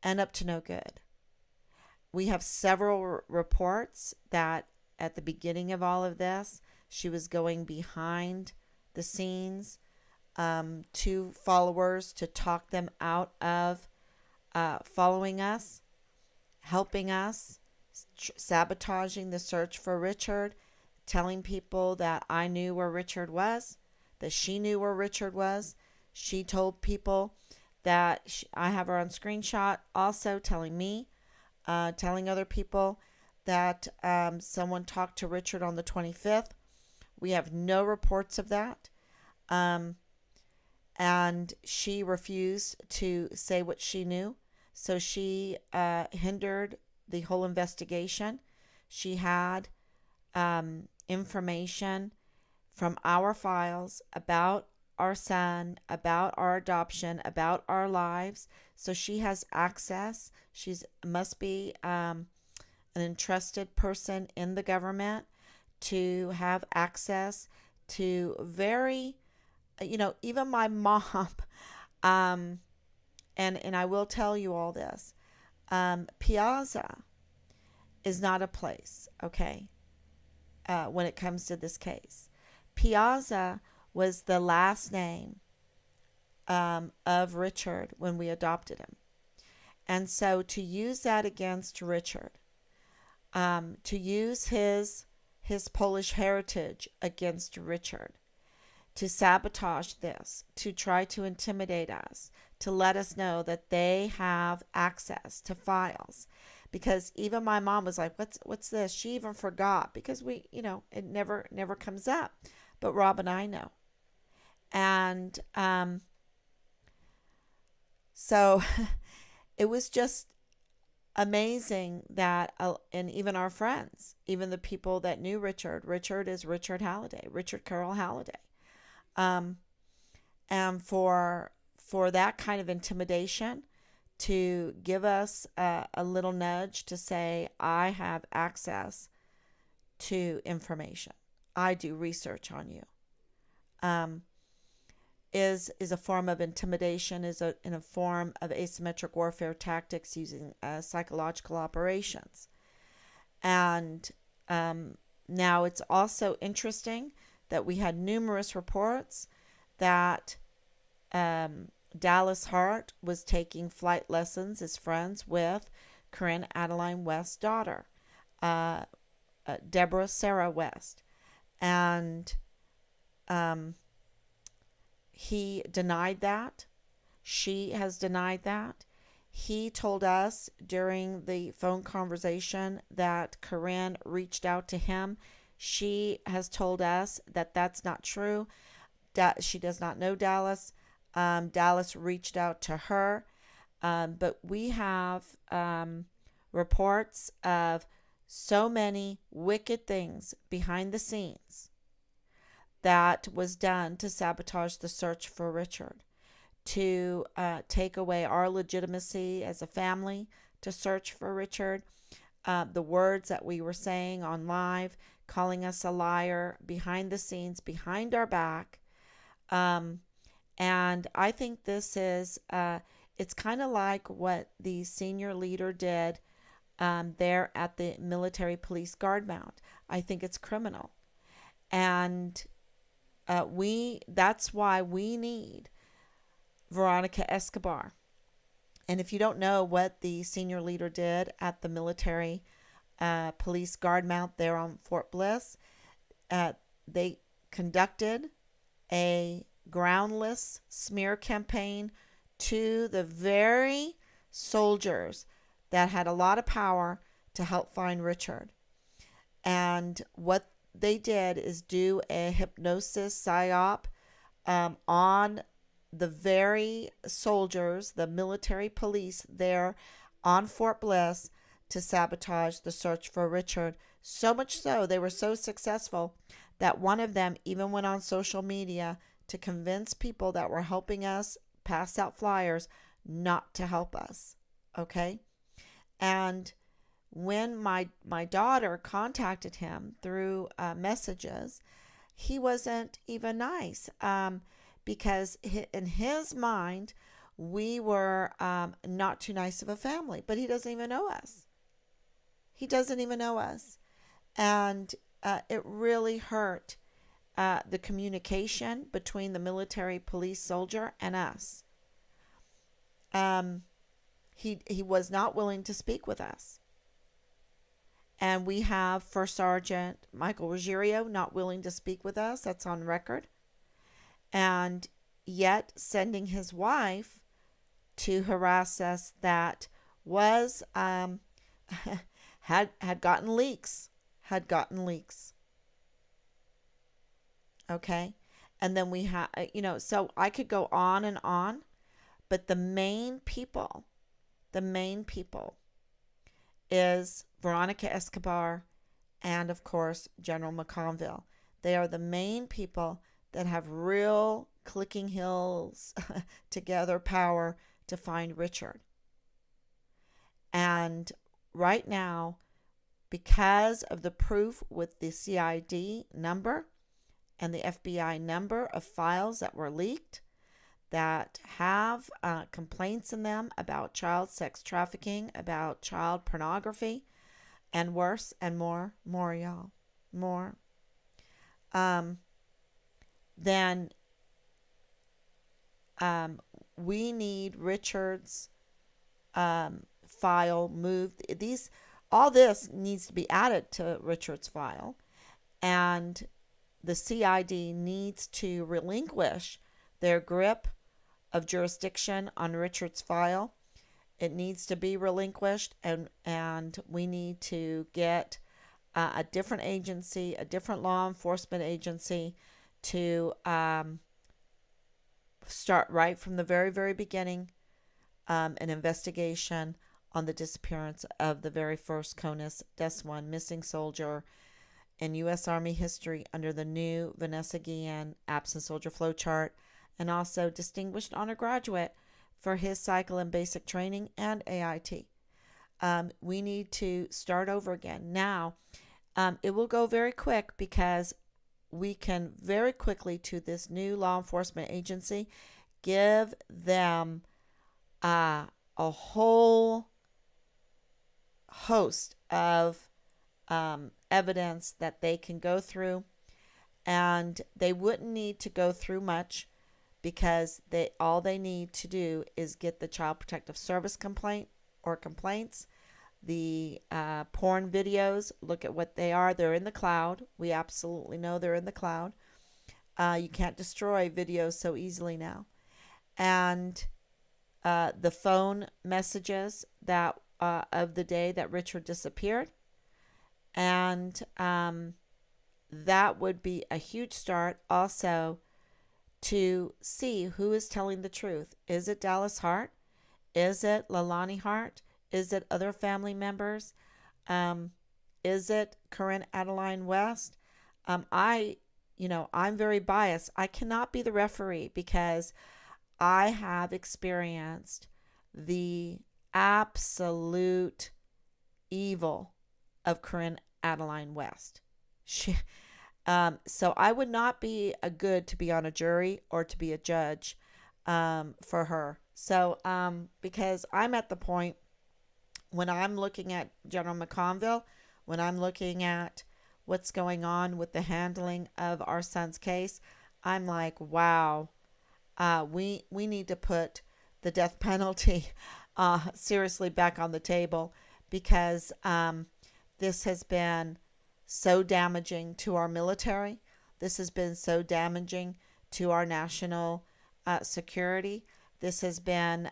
and up to no good. We have several reports that at the beginning of all of this, she was going behind the scenes to followers to talk them out of following us, helping us, sabotaging the search for Richard, telling people that I knew where Richard was, that she knew where Richard was. She told people that I have her on screenshot, also telling me, telling other people that someone talked to Richard on the 25th. We have no reports of that. And she refused to say what she knew. So she hindered the whole investigation. She had information from our files about our son, about our adoption, about our lives. So she has access. She's must be an entrusted person in the government to have access to very, even my mom, and I will tell you all this. Piazza is not a place, okay, when it comes to this case. Piazza was the last name of Richard when we adopted him. And so to use that against Richard, to use his Polish heritage against Richard, to sabotage this, to try to intimidate us, to let us know that they have access to files. Because even my mom was like, what's this? She even forgot, because it never comes up. But Rob and I know. And so it was just amazing that, and even our friends, even the people that knew Richard is Richard Halliday, Richard Carroll Halliday. And for that kind of intimidation, to give us a little nudge to say, I have access to information, I do research on you, is a form of intimidation, in a form of asymmetric warfare tactics using psychological operations. And now it's also interesting that we had numerous reports that Dallas Hart was taking flight lessons as friends with Corinne Adeline West's daughter, Deborah Sarah West. And He denied that. She has denied that. He told us during the phone conversation that Corinne reached out to him. She has told us that that's not true. She does not know Dallas. Dallas reached out to her. But we have reports of so many wicked things behind the scenes that was done to sabotage the search for Richard, to take away our legitimacy as a family to search for Richard. The words that we were saying on live, calling us a liar behind the scenes, behind our back. And I think this is, it's kind of like what the senior leader did there at the military police guard mount. I think it's criminal. And that's why we need Veronica Escobar. And if you don't know what the senior leader did at the military police guard mount there on Fort Bliss, they conducted a groundless smear campaign to the very soldiers that had a lot of power to help find Richard. And what they did is do a hypnosis psyop on the very soldiers, the military police there on Fort Bliss, to sabotage the search for Richard. So much so, they were so successful that one of them even went on social media to convince people that were helping us pass out flyers not to help us. Okay? And when my daughter contacted him through messages, he wasn't even nice, because in his mind, we were not too nice of a family. But he doesn't even know us. He doesn't even know us. And it really hurt the communication between the military police soldier and us. He was not willing to speak with us. And we have First Sergeant Michael Ruggiero not willing to speak with us. That's on record. And yet sending his wife to harass us that was had gotten leaks. Okay? And then we have, so I could go on and on, but the main people is Veronica Escobar and, of course, General McConville. They are the main people that have real clicking heels together power to find Richard. And right now, because of the proof with the CID number and the FBI number of files that were leaked that have complaints in them about child sex trafficking, about child pornography, and worse and more, y'all, more. Then we need Richard's file moved. All this needs to be added to Richard's file, and the CID needs to relinquish their grip of jurisdiction on Richard's file. It needs to be relinquished, and we need to get a different agency, a different law enforcement agency to start right from the very, very beginning an investigation on the disappearance of the very first CONUS Des-1 missing soldier in U.S. Army history under the new Vanessa Guillen absent soldier flowchart, and also distinguished honor graduate for his cycle in basic training and AIT. We need to start over again. Now, it will go very quick because we can very quickly, to this new law enforcement agency, give them a whole host of evidence that they can go through, and they wouldn't need to go through much, because all they need to do is get the Child Protective Service complaint or complaints, the porn videos. Look at what they are. They're in the cloud. We absolutely know they're in the cloud. You can't destroy videos so easily now. And the phone messages that of the day that Richard disappeared, and that would be a huge start. Also, to see who is telling the truth. Is it Dallas Hart? Is it Lalani Hart? Is it other family members? Um, is it Corinne Adeline West? I'm very biased. I cannot be the referee because I have experienced the absolute evil of Corinne Adeline West. She, so I would not be a good to be on a jury or to be a judge for her. So because I'm at the point when I'm looking at General McConville, when I'm looking at what's going on with the handling of our son's case, I'm like, wow, we need to put the death penalty seriously back on the table because this has been so damaging to our military. This has been so damaging to our national security. This has been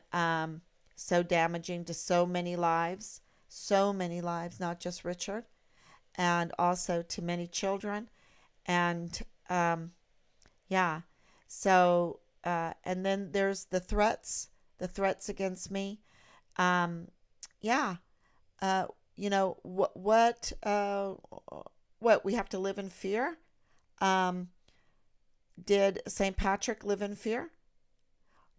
so damaging to so many lives, not just Richard, and also to many children. And yeah, so, and then there's the threats against me. Yeah, what we have to live in fear. Um, did St. Patrick live in fear?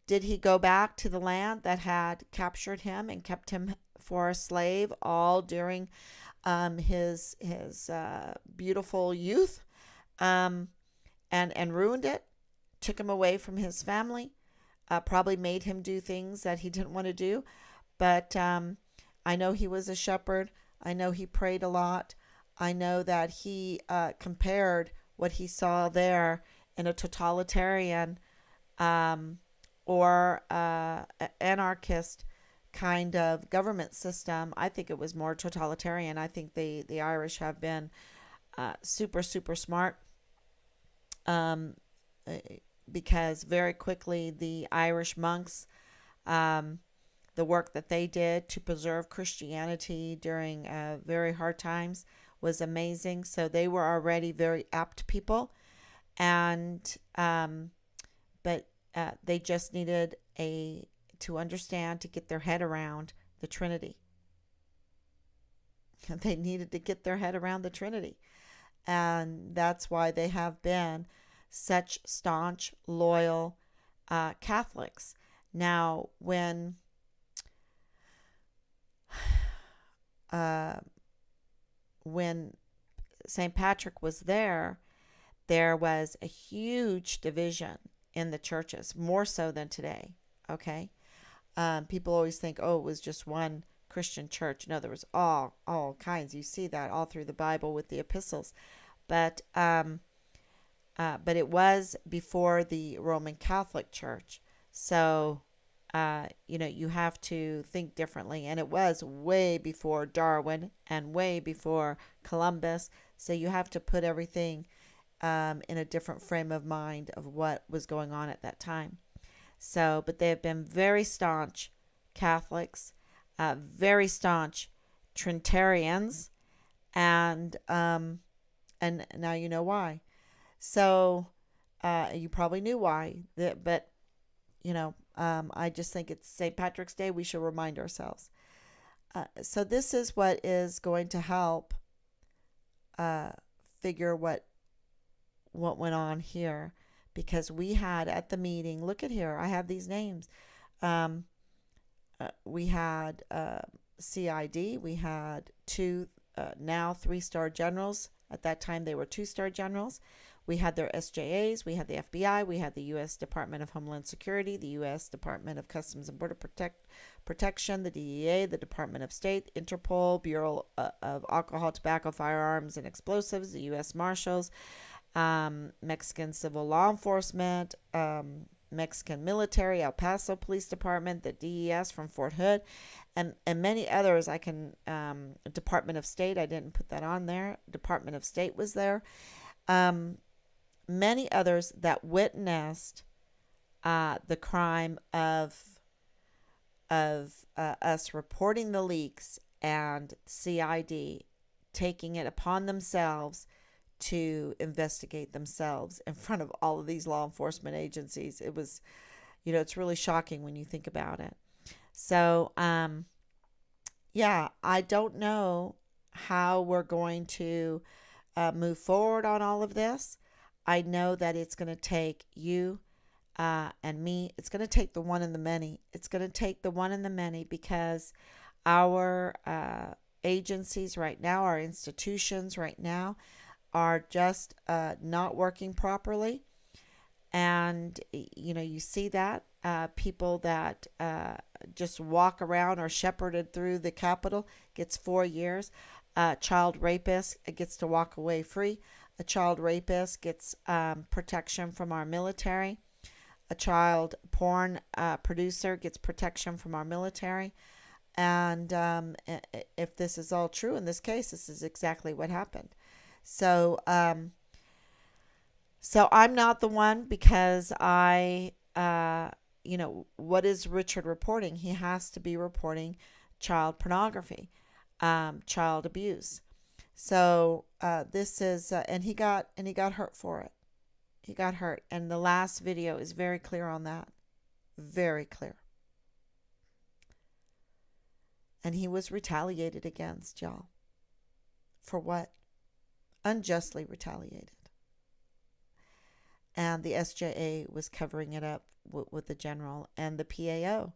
Did he go back to the land that had captured him and kept him for a slave all during his beautiful youth, and ruined it, took him away from his family, probably made him do things that he didn't want to do. But I know he was a shepherd. I know he prayed a lot. I know that he compared what he saw there in a totalitarian or anarchist kind of government system. I think it was more totalitarian. I think the Irish have been super, super smart because very quickly the Irish monks, the work that they did to preserve Christianity during very hard times was amazing. So they were already very apt people, and but they just needed to understand, to get their head around the Trinity. They needed to get their head around the Trinity, and that's why they have been such staunch, loyal Catholics. Now, when St. Patrick was there was a huge division in the churches, more so than today. Okay, people always think, oh, it was just one Christian church. No, there was all kinds. You see that all through the Bible with the epistles, but it was before the Roman Catholic Church. So you have to think differently. And it was way before Darwin and way before Columbus. So you have to put everything in a different frame of mind of what was going on at that time. So, but they have been very staunch Catholics, very staunch Trinitarians, and now you know why. So, you probably knew why, but I just think it's St. Patrick's Day. We should remind ourselves. So this is what is going to help figure what went on here, because we had at the meeting, look at here, I have these names. We had CID, we had two now 3-star generals. At that time, they were 2-star generals. We had their SJAs, we had the FBI, we had the U.S. Department of Homeland Security, the U.S. Department of Customs and Border Protection, the DEA, the Department of State, Interpol, Bureau of Alcohol, Tobacco, Firearms, and Explosives, the U.S. Marshals, Mexican Civil Law Enforcement, Mexican Military, El Paso Police Department, the DES from Fort Hood, and many others. Department of State, I didn't put that on there. Department of State was there. many others that witnessed the crime of us reporting the leaks and CID taking it upon themselves to investigate themselves in front of all of these law enforcement agencies. It was, it's really shocking when you think about it. So, yeah, I don't know how we're going to move forward on all of this. I know that it's going to take you and me. It's going to take the one and the many. It's going to take the one and the many because our agencies right now, our institutions right now, are just not working properly. And, you see that. People that just walk around or shepherded through the Capitol gets 4 years. Child rapist gets to walk away free. A child rapist gets protection from our military. A child porn producer gets protection from our military. And if this is all true in this case, this is exactly what happened. So, so I'm not the one because what is Richard reporting? He has to be reporting child pornography, child abuse. So this is, and he got hurt for it. He got hurt, and the last video is very clear on that, very clear. And he was retaliated against, y'all. For what? Unjustly retaliated. And the SJA was covering it up with the general and the PAO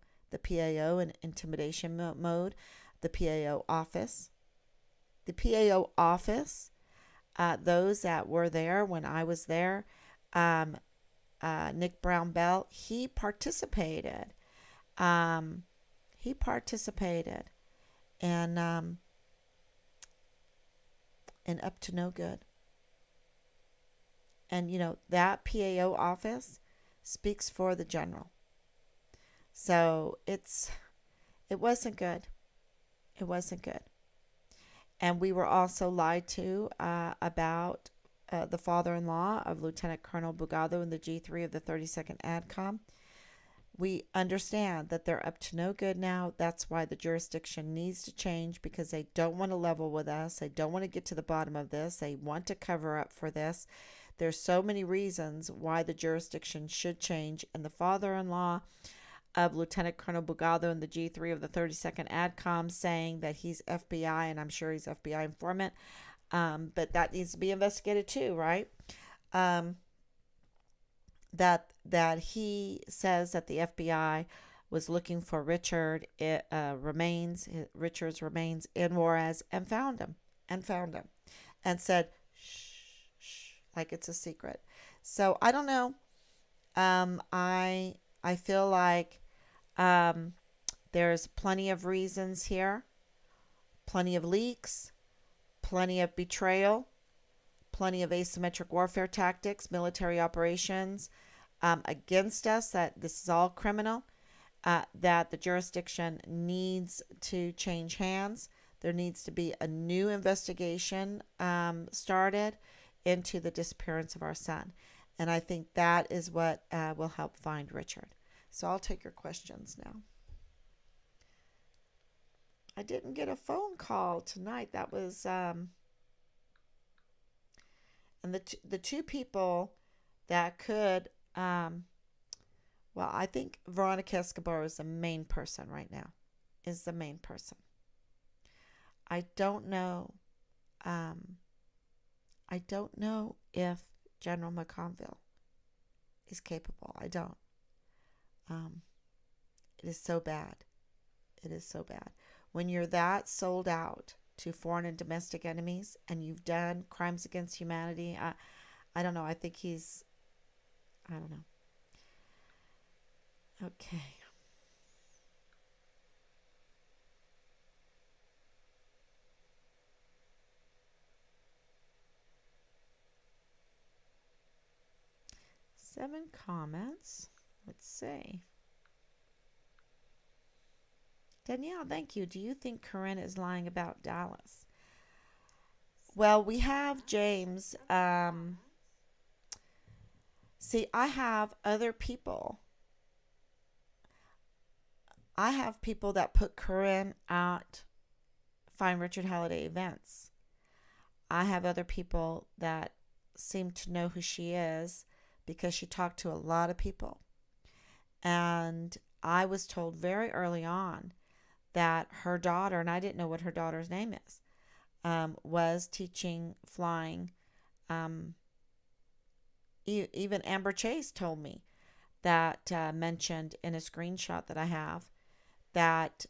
in intimidation mode, the PAO office. The PAO office, those that were there when I was there, Nick Brown Bell, he participated. He participated in up to no good. And, that PAO office speaks for the general. So it wasn't good. It wasn't good. And we were also lied to about the father-in-law of Lieutenant Colonel Bugado in the G3 of the 32nd ADCOM. We understand that they're up to no good now. That's why the jurisdiction needs to change, because they don't want to level with us. They don't want to get to the bottom of this. They want to cover up for this. There's so many reasons why the jurisdiction should change. And the father-in-law of Lieutenant Colonel Bugado in the G3 of the 32nd ADCOM saying that he's FBI, and I'm sure he's FBI informant, but that needs to be investigated too, right? That he says that the FBI was looking for Richard's remains in Juarez and found him, and said, shh, like it's a secret. So I don't know. I feel like there's plenty of reasons here, plenty of leaks, plenty of betrayal, plenty of asymmetric warfare tactics, military operations against us, that this is all criminal, that the jurisdiction needs to change hands. There needs to be a new investigation started into the disappearance of our son. And I think that is what will help find Richard. So I'll take your questions now. I didn't get a phone call tonight. That was, and the two people that could, well, I think Veronica Escobar is the main person right now, is the main person. I don't know if General McConville is capable. I don't. It is so bad. It is so bad. When you're that sold out to foreign and domestic enemies and you've done crimes against humanity, I don't know. I think I don't know. Okay. Seven comments. Let's see. Danielle, thank you. Do you think Corinne is lying about Dallas? Well, we have James. See, I have other people. I have people that put Corinne at Find Richard Halliday events. I have other people that seem to know who she is because she talked to a lot of people. And I was told very early on that her daughter, and I didn't know what her daughter's name is, was teaching flying. Um, Even Amber Chase told me that, mentioned in a screenshot that I have, that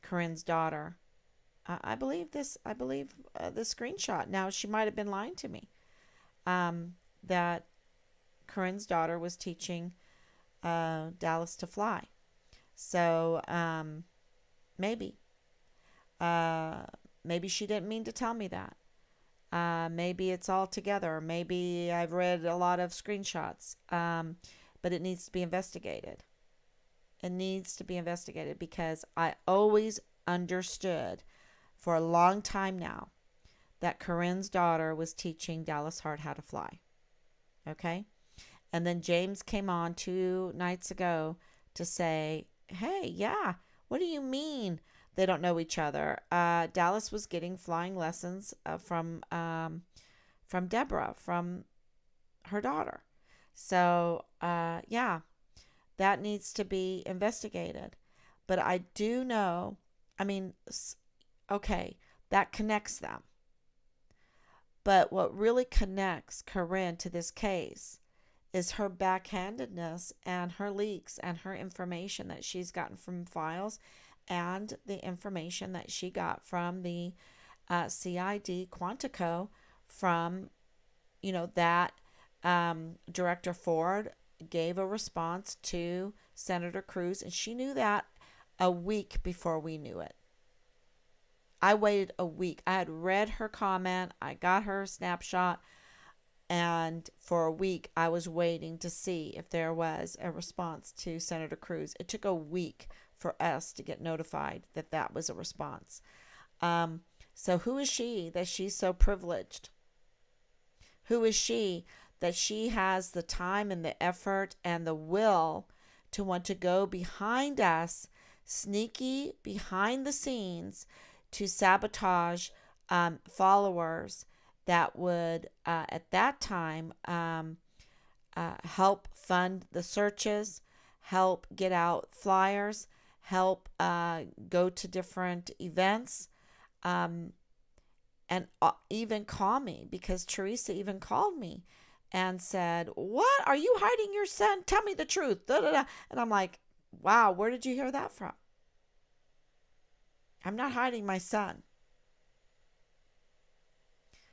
Corinne's daughter, I believe this. I believe the screenshot. Now she might have been lying to me. That Corinne's daughter was teaching Dallas to fly. So maybe, uh, maybe she didn't mean to tell me that. Maybe it's all together. Maybe I've read a lot of screenshots. But it needs to be investigated. It needs to be investigated because I always understood for a long time now that Corinne's daughter was teaching Dallas Hart how to fly. Okay? And then James came on 2 nights ago to say, hey, yeah, what do you mean they don't know each other? Dallas was getting flying lessons from Deborah, from her daughter. So, yeah, that needs to be investigated. But I do know, I mean, okay, that connects them. But what really connects Corinne to this case is her backhandedness and her leaks and her information that she's gotten from files and the information that she got from the CID Quantico from, that Director Ford gave a response to Senator Cruz, and she knew that a week before we knew it. I waited a week. I had read her comment. I got her snapshot. And for a week, I was waiting to see if there was a response to Senator Cruz. It took a week for us to get notified that that was a response. So who is she that she's so privileged? Who is she that she has the time and the effort and the will to want to go behind us, sneaky behind the scenes, to sabotage followers that would, at that time, help fund the searches, help get out flyers, help go to different events, and even call me, because Teresa even called me and said, "What? Are you hiding your son? Tell me the truth." Da, da, da. And I'm like, wow, where did you hear that from? I'm not hiding my son.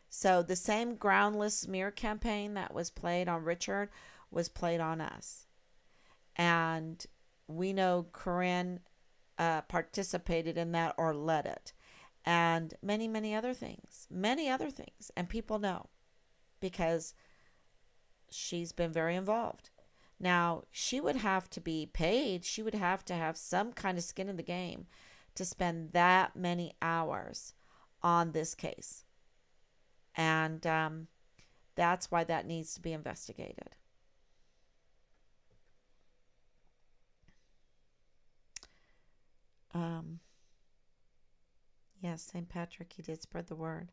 So the same groundless smear campaign that was played on Richard was played on us. And we know Corinne participated in that or led it. And many, many other things. Many other things. And people know because she's been very involved. Now, she would have to be paid. She would have to have some kind of skin in the game to spend that many hours on this case. And that's why that needs to be investigated. Yes, St. Patrick, he did spread the word.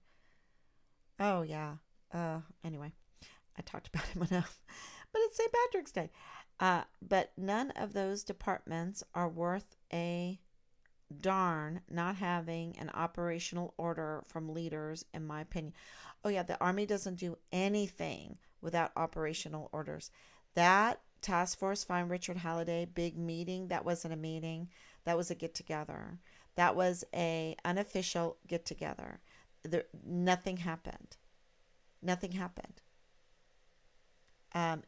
Oh, yeah. Anyway, I talked about him enough. But it's St. Patrick's Day. But none of those departments are worth a darn not having an operational order from leaders, in my opinion. Oh, yeah, the Army doesn't do anything without operational orders. That Task Force Find Richard Halliday big meeting, that wasn't a meeting. That was a get-together. That was a unofficial get-together. Nothing happened. Nothing happened.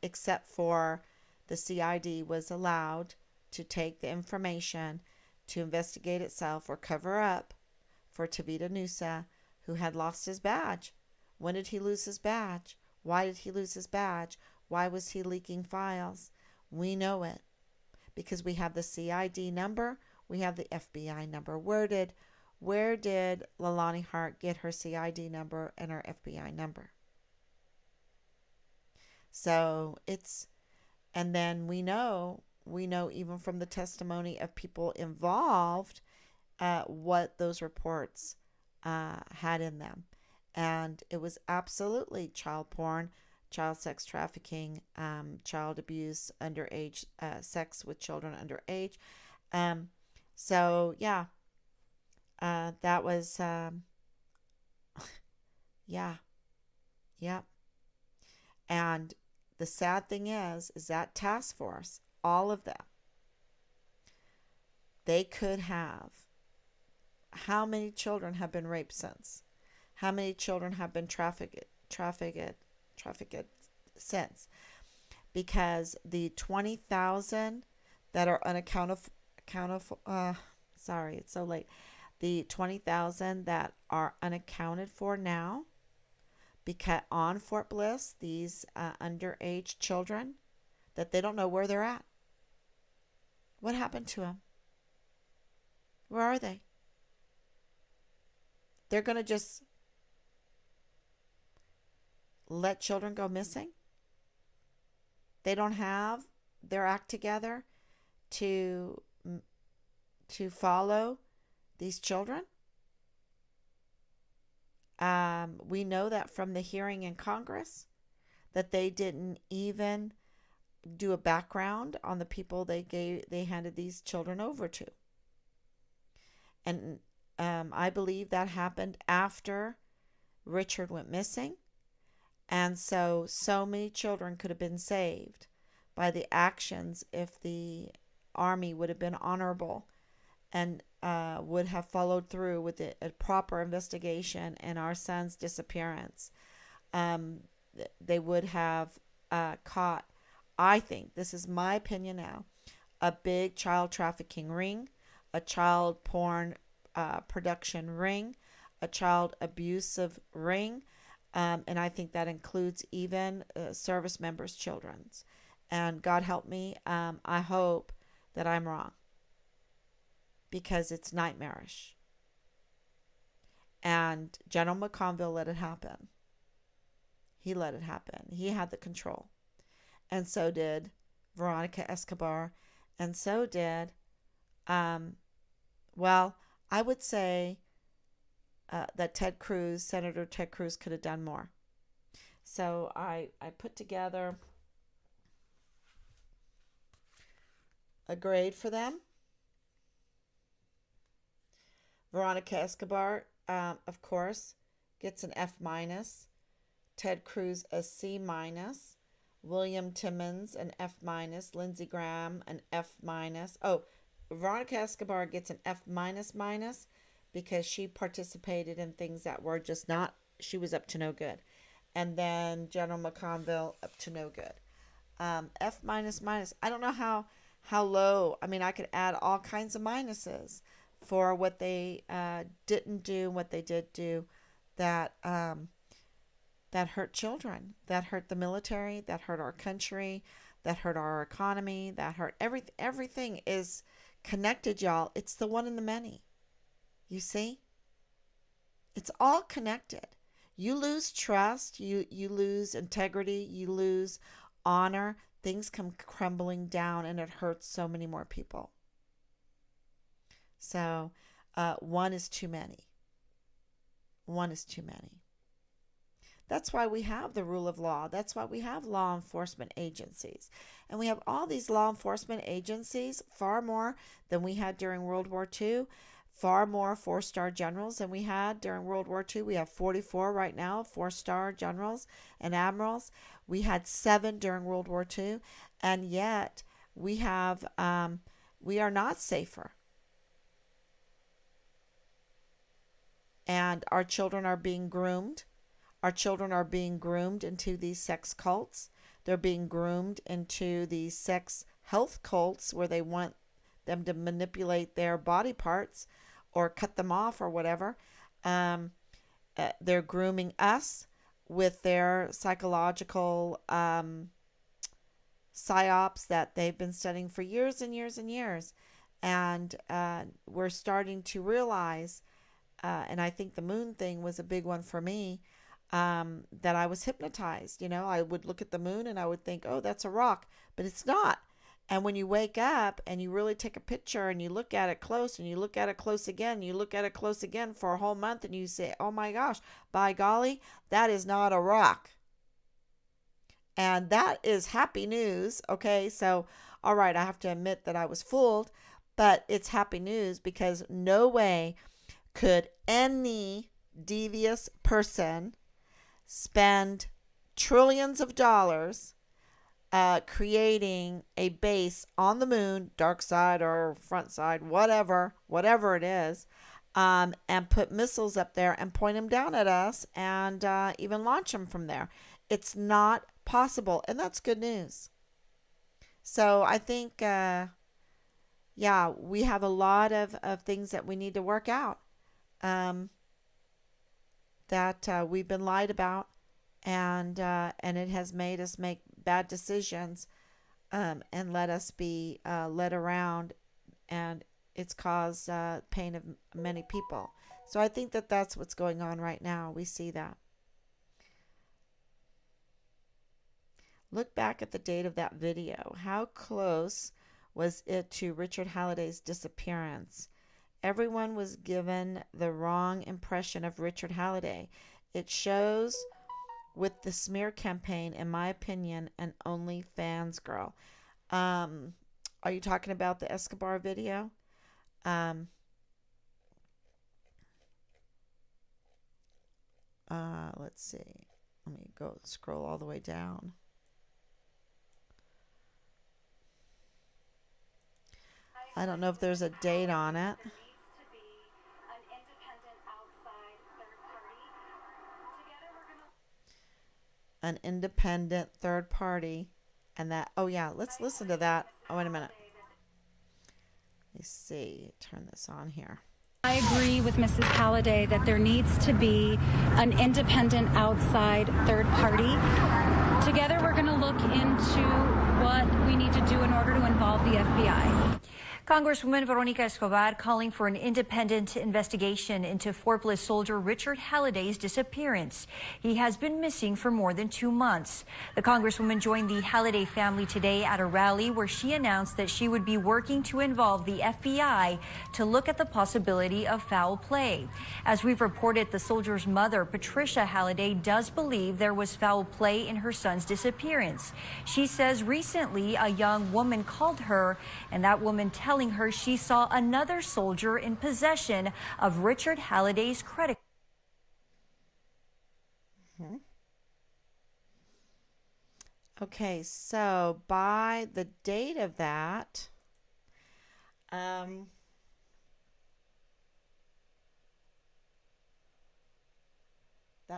Except for the CID was allowed to take the information to investigate itself or cover up for Tavita Nusa, who had lost his badge. When did he lose his badge? Why did he lose his badge? Why was he leaking files? We know it because we have the CID number. We have the FBI number. Where did Leilani Hart get her CID number and her FBI number? So and then we know even from the testimony of people involved, what those reports had in them. And it was absolutely child porn, child sex trafficking, child abuse, underage, sex with children underage. Um, so, yeah, that was, yeah, yeah. And the sad thing is that task force, all of them, they could have. How many children have been raped since? How many children have been trafficked since? Because the 20,000 that are unaccountable, sorry, it's so late. The 20,000 that are unaccounted for now, because on Fort Bliss, these underage children, that they don't know where they're at. What happened to them? Where are they? They're going to just let children go missing? They don't have their act together to follow these children? We know that from the hearing in Congress, that they didn't even do a background on the people they handed these children over to. And I believe that happened after Richard went missing. And so many children could have been saved by the actions if the Army would have been honorable and would have followed through with a proper investigation in our son's disappearance. Um, they would have caught, I think, this is my opinion now, a big child trafficking ring, a child porn production ring, a child abusive ring, and I think that includes even service members' children's. And God help me, I hope that I'm wrong, because it's nightmarish. And General McConville let it happen. He let it happen. He had the control. And so did Veronica Escobar. And so did, well, I would say that Senator Ted Cruz could have done more. So I put together a grade for them. Veronica Escobar, of course, gets an F minus. Ted Cruz a C minus. William Timmons an F minus. Lindsey Graham an F minus. Oh, Veronica Escobar gets an F minus minus because she participated in things that were just not, she was up to no good. And then General McConville up to no good. F minus minus. I don't know how low. I mean, I could add all kinds of minuses for what they didn't do, what they did do, that that hurt children, that hurt the military, that hurt our country, that hurt our economy, that hurt everything. Everything is connected, y'all. It's the one and the many. You see? It's all connected. You lose trust, you lose integrity, you lose honor, things come crumbling down, and it hurts so many more people. So, one is too many. One is too many. That's why we have the rule of law. That's why we have law enforcement agencies. And we have all these law enforcement agencies, far more than we had during World War II, far more four-star generals than we had during World War II. We have 44 right now, four-star generals and admirals. We had 7 during World War II. And yet we are not safer. And our children are being groomed. Our children are being groomed into these sex cults. They're being groomed into these sex health cults where they want them to manipulate their body parts or cut them off or whatever. They're grooming us with their psychological psyops that they've been studying for years and years and years. And we're starting to realize, and I think the moon thing was a big one for me, that I was hypnotized. I would look at the moon and I would think, oh, that's a rock, but it's not. And when you wake up and you really take a picture and you look at it close and you look at it close again, you look at it close again for a whole month and you say, oh my gosh, by golly, that is not a rock. And that is happy news. Okay, so, all right, I have to admit that I was fooled, but it's happy news because no way could any devious person spend trillions of dollars creating a base on the moon, dark side or front side, whatever it is, and put missiles up there and point them down at us and even launch them from there. It's not possible, and that's good news. So I think, yeah, we have a lot of things that we need to work out, um, that we've been lied about, and it has made us make bad decisions, and let us be led around, and it's caused pain of many people. So I think that that's what's going on right now. We see that. Look back at the date of that video. How close was it to Richard Halliday's disappearance? Everyone was given the wrong impression of Richard Halliday. It shows with the smear campaign, in my opinion, an OnlyFans girl. Are you talking about the Escobar video? Let's see. Let me go scroll all the way down. I don't know if there's a date on it. An independent third party, and that, oh yeah, let's listen to that. Oh, wait a minute. Let me see. Turn this on here. I agree with Mrs. Halliday that there needs to be an independent outside third party. Together we're going to look into what we need to do in order to involve the FBI. Congresswoman Veronica Escobar calling for an independent investigation into Fort Bliss soldier Richard Halliday's disappearance. He has been missing for more than 2 months. The Congresswoman joined the Halliday family today at a rally where she announced that she would be working to involve the FBI to look at the possibility of foul play. As we've reported, the soldier's mother, Patricia Halliday, does believe there was foul play in her son's disappearance. She says recently a young woman called her, and that woman telling her she saw another soldier in possession of Richard Halliday's credit. Okay, so by the date of that, that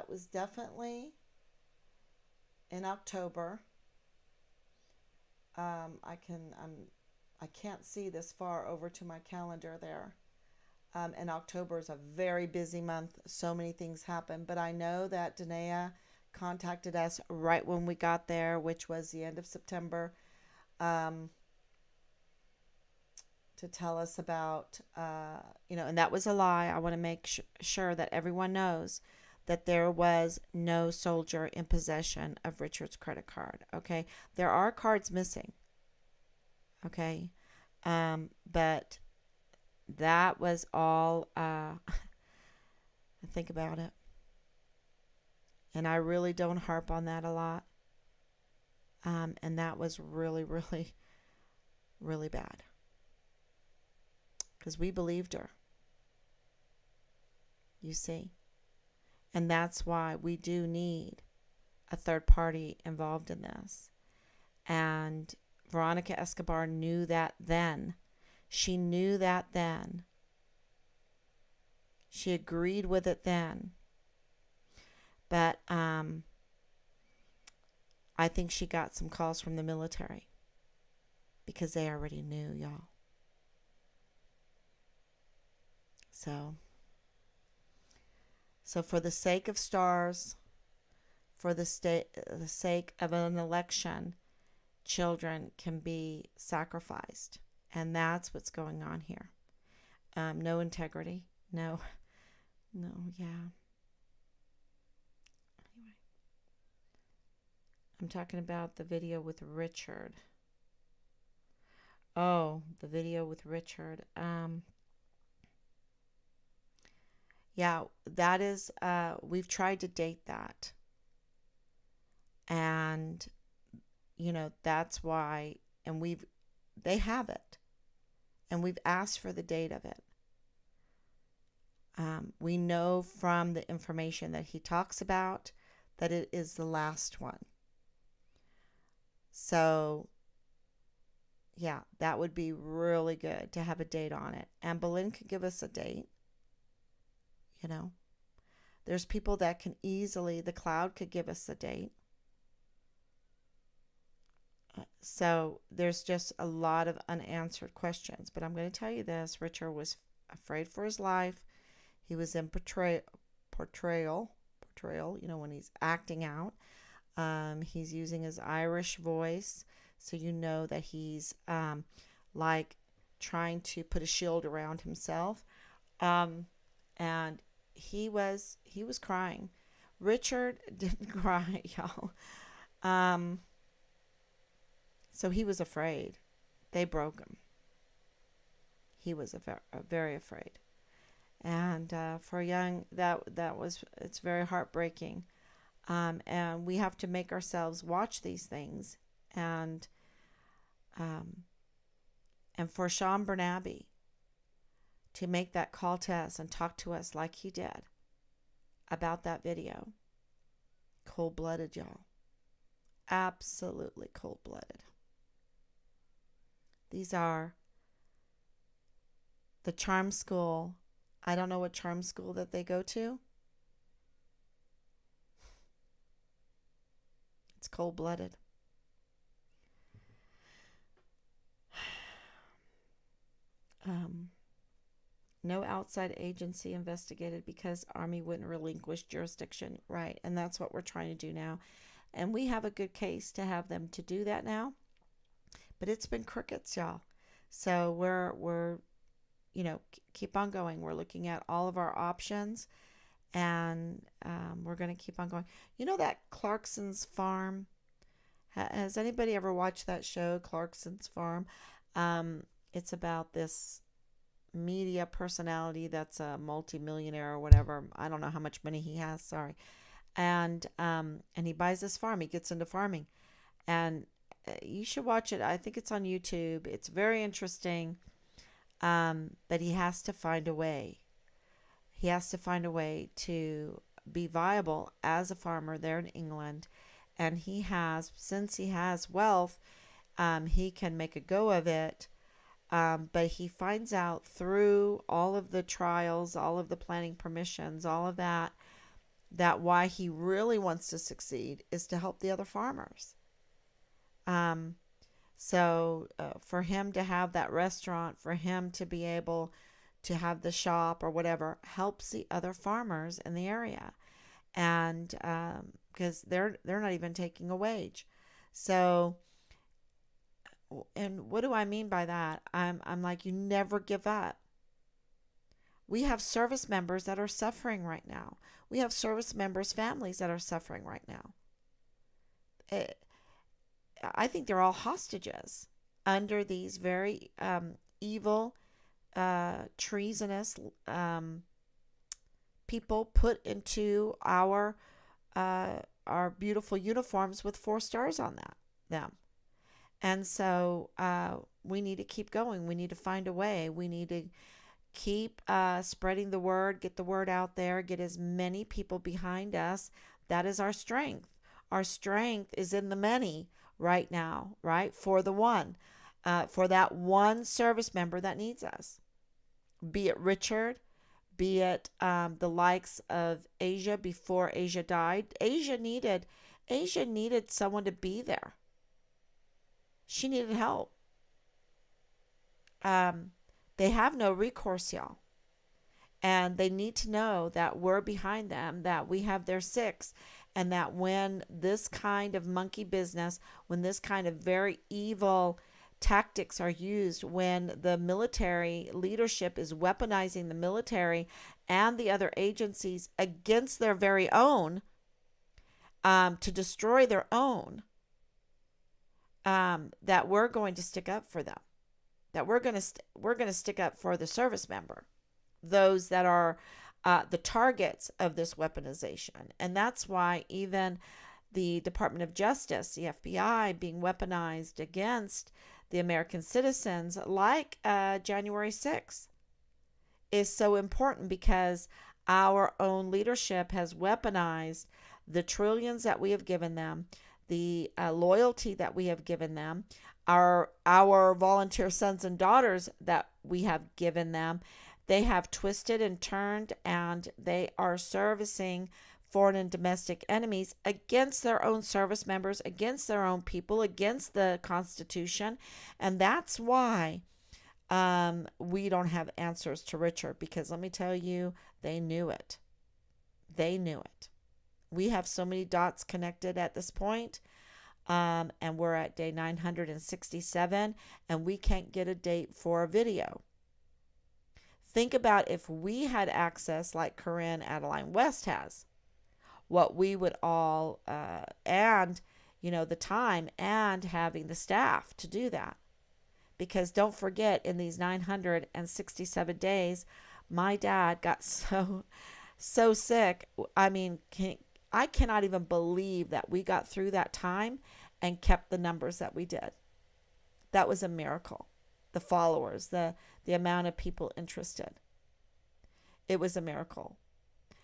was definitely in October. I can't see this far over to my calendar there. And October is a very busy month. So many things happen. But I know that Danae contacted us right when we got there, which was the end of September, to tell us about, and that was a lie. I want to make sure that everyone knows that there was no soldier in possession of Richard's credit card. Okay. There are cards missing. Okay. But that was all, think about it. And I really don't harp on that a lot. And that was really, really, really bad. Because we believed her. You see? And that's why we do need a third party involved in this. And Veronica Escobar knew that then. She knew that then. She agreed with it then. But I think she got some calls from the military because they already knew, y'all. So for the sake of stars, for the sake of an election, children can be sacrificed. And that's what's going on here. No integrity. No, yeah. I'm talking about the video with Richard. Oh, the video with Richard. Yeah, that is, we've tried to date that. And, that's why, and they have it. And we've asked for the date of it. We know from the information that he talks about that it is the last one. So, yeah, that would be really good to have a date on it. And Boleyn could give us a date. There's people that can easily, the Cloud could give us a date. So there's just a lot of unanswered questions. But I'm going to tell you this, Richard was afraid for his life. He was in portrayal, when he's acting out. He's using his Irish voice, so that he's like trying to put a shield around himself. And he was crying. Richard didn't cry, y'all. So he was afraid. They broke him. He was very afraid. And for a young, it's very heartbreaking. And we have to make ourselves watch these things. And for Sean Bernabe to make that call to us and talk to us like he did about that video. Cold-blooded, y'all. Absolutely cold-blooded. These are the charm school. I don't know what charm school that they go to. It's cold-blooded. No outside agency investigated because Army wouldn't relinquish jurisdiction. Right, and that's what we're trying to do now. And we have a good case to have them to do that now. But it's been crickets, y'all. So we're keep on going. We're looking at all of our options, and we're going to keep on going. You know that Clarkson's Farm? Has anybody ever watched that show, Clarkson's Farm? It's about this media personality that's a multimillionaire or whatever. I don't know how much money he has. Sorry. And he buys this farm. He gets into farming, and you should watch it. I think it's on YouTube. It's very interesting. But he has to find a way. He has to find a way to be viable as a farmer there in England. And since he has wealth, he can make a go of it. But he finds out through all of the trials, all of the planning permissions, all of that why he really wants to succeed is to help the other farmers. So for him to have that restaurant, for him to be able to have the shop or whatever, helps the other farmers in the area. And because they're not even taking a wage. So, and what do I mean by that? I'm like, you never give up. We have service members that are suffering right now. We have service members' families that are suffering right now. I think they're all hostages under these very evil, treasonous people put into our beautiful uniforms with 4 stars on them. And so we need to keep going. We need to find a way. We need to keep spreading the word, get the word out there, get as many people behind us. That is our strength. Our strength is in the many right now, right? For the one, for that one service member that needs us. Be it Richard, be it the likes of Asia before Asia died. Asia needed someone to be there. She needed help. They have no recourse, y'all. And they need to know that we're behind them, that we have their 6, and that when this kind of monkey business, when this kind of very evil tactics are used, when the military leadership is weaponizing the military and the other agencies against their very own, to destroy their own, that we're going to stick up for them, that we're going to we're going to stick up for the service member, those that are the targets of this weaponization. And that's why even the Department of Justice, the FBI, being weaponized against the American citizens, like January 6th, is so important, because our own leadership has weaponized the trillions that we have given them, the loyalty that we have given them, our volunteer sons and daughters that we have given them. They have twisted and turned, and they are servicing foreign and domestic enemies against their own service members, against their own people, against the Constitution. And that's why we don't have answers to Richard, because let me tell you, they knew it. They knew it. We have so many dots connected at this point, and we're at day 967, and we can't get a date for a video. Think about if we had access like Corinne Adeline West has, what we would all, and, the time and having the staff to do that. Because don't forget, in these 967 days, my dad got so sick. I mean, I cannot even believe that we got through that time and kept the numbers that we did. That was a miracle. The followers, the amount of people interested. It was a miracle.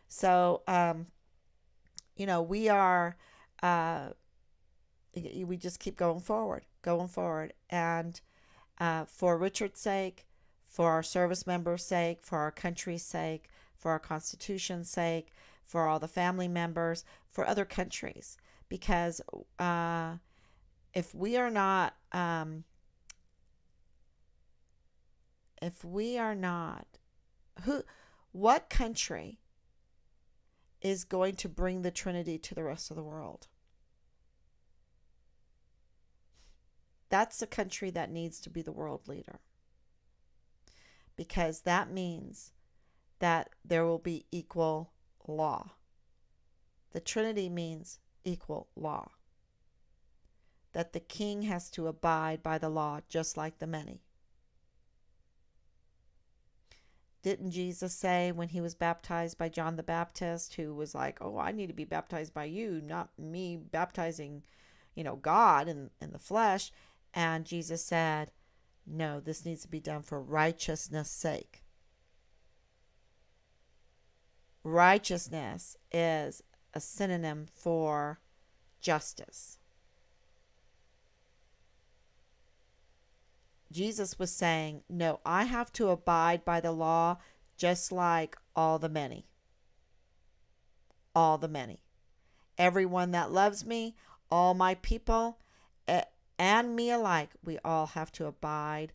So, we are, we just keep going forward. And for Richard's sake, for our service members' sake, for our country's sake, for our Constitution's sake, for all the family members, for other countries. Because if we are not, what country is going to bring the Trinity to the rest of the world? That's the country that needs to be the world leader. Because that means that there will be equal law. The Trinity means equal law. That the king has to abide by the law just like the many. Didn't Jesus say when he was baptized by John the Baptist, who was like, oh, I need to be baptized by you, not me baptizing, God in the flesh. And Jesus said, no, this needs to be done for righteousness' sake. Righteousness is a synonym for justice. Jesus was saying, no, I have to abide by the law just like all the many. All the many. Everyone that loves me, all my people, and me alike, we all have to abide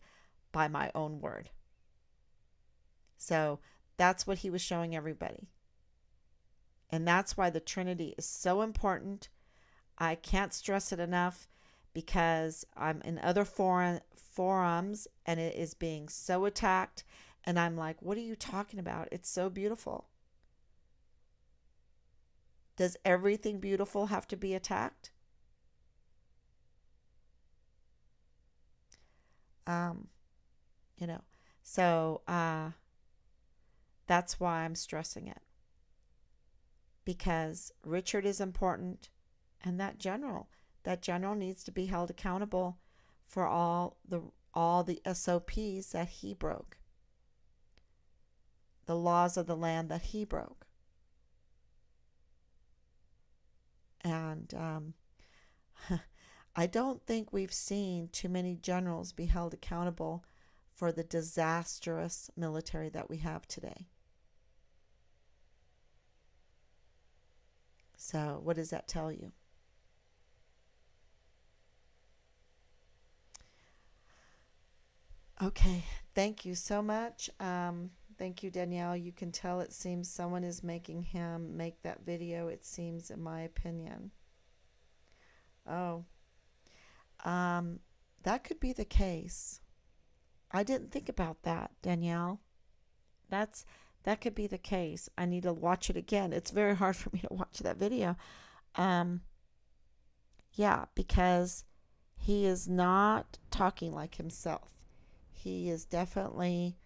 by my own word. So that's what he was showing everybody. And that's why the Trinity is so important. I can't stress it enough, because I'm in other forums and it is being so attacked. And I'm like, what are you talking about? It's so beautiful. Does everything beautiful have to be attacked? So that's why I'm stressing it. Because Richard is important, and that general needs to be held accountable for all the SOPs that he broke, the laws of the land that he broke. And I don't think we've seen too many generals be held accountable for the disastrous military that we have today. So what does that tell you? Okay, thank you so much. Thank you, Danielle. You can tell it seems someone is making him make that video, it seems, in my opinion. Oh, that could be the case. I didn't think about that, Danielle. That could be the case. I need to watch it again. It's very hard for me to watch that video. Yeah, because he is not talking like himself. He is definitely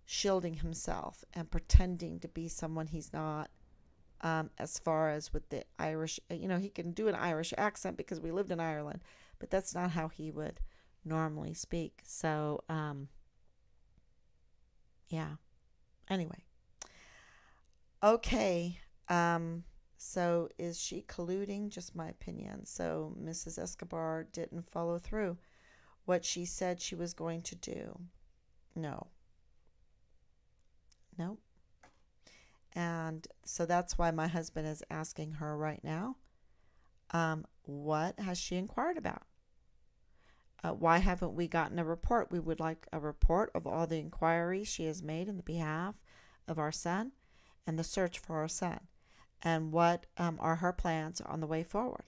shielding himself and pretending to be someone he's not. As far as with the Irish, he can do an Irish accent because we lived in Ireland, but that's not how he would normally speak. So, yeah. Anyway. Okay. So is she colluding? Just my opinion. So Mrs. Escobar didn't follow through what she said she was going to do. No. Nope. And so that's why my husband is asking her right now, what has she inquired about? Why haven't we gotten a report? We would like a report of all the inquiries she has made in the behalf of our son and the search for our son. And what are her plans on the way forward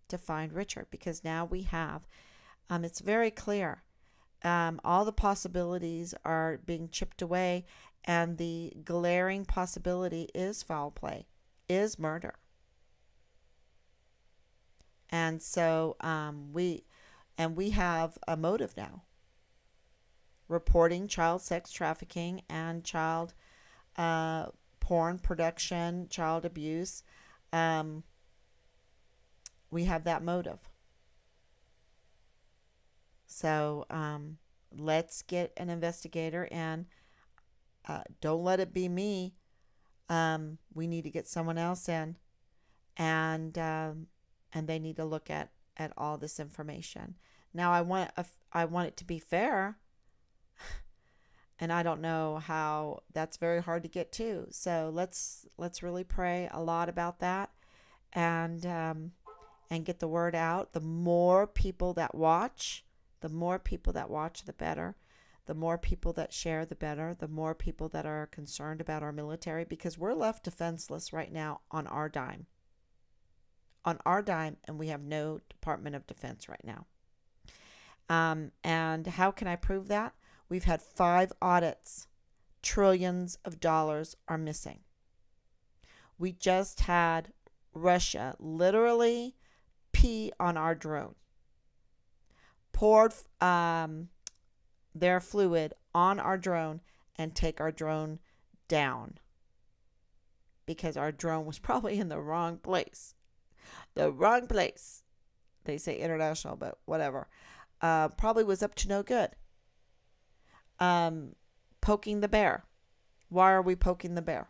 to find Richard? Because now we have, it's very clear. All the possibilities are being chipped away, and the glaring possibility is foul play, is murder. And so we have a motive now. Reporting child sex trafficking and child porn production, child abuse. We have that motive. So let's get an investigator, and don't let it be me. We need to get someone else in, and they need to look at all this information. Now I want it to be fair, and I don't know how. That's very hard to get to. So let's really pray a lot about that, and get the word out. The more people that watch, the better. The more people that share, the better. The more people that are concerned about our military, because we're left defenseless right now on our dime. On our dime, and we have no Department of Defense right now. And how can I prove that? We've had 5 audits. Trillions of dollars are missing. We just had Russia literally pee on our drone. Poured their fluid on our drone and take our drone down, because our drone was probably in the wrong place. The wrong place. They say international, but whatever. Probably was up to no good. Poking the bear. Why are we poking the bear?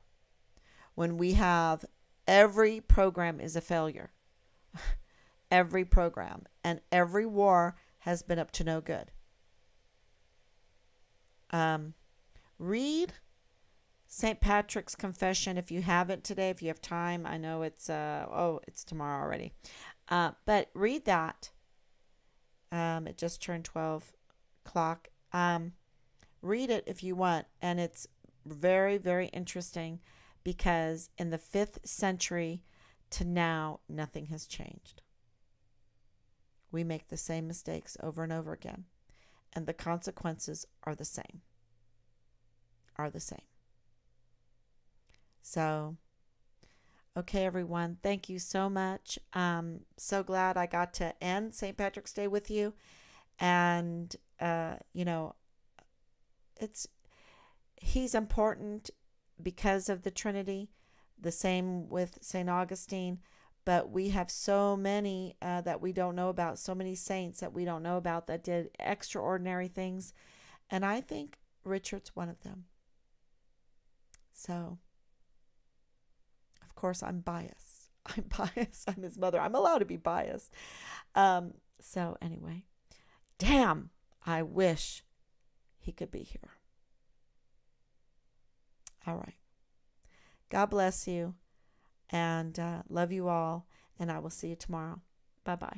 When we have every program is a failure. Every program. And every war has been up to no good. Read St. Patrick's Confession if you haven't today, if you have time. I know it's tomorrow already. But read that. It just turned 12 o'clock. Read it if you want. And it's very, very interesting, because in the 5th century to now, nothing has changed. We make the same mistakes over and over again, and the consequences are the same. So, okay, everyone, thank you so much. So glad I got to end St. Patrick's Day with you. And, he's important because of the Trinity, the same with St. Augustine. But we have so many that we don't know about, so many saints that we don't know about that did extraordinary things. And I think Richard's one of them. So, of course, I'm biased. I'm his mother. I'm allowed to be biased. So anyway, damn, I wish he could be here. All right. God bless you, and love you all, and I will see you tomorrow. Bye-bye.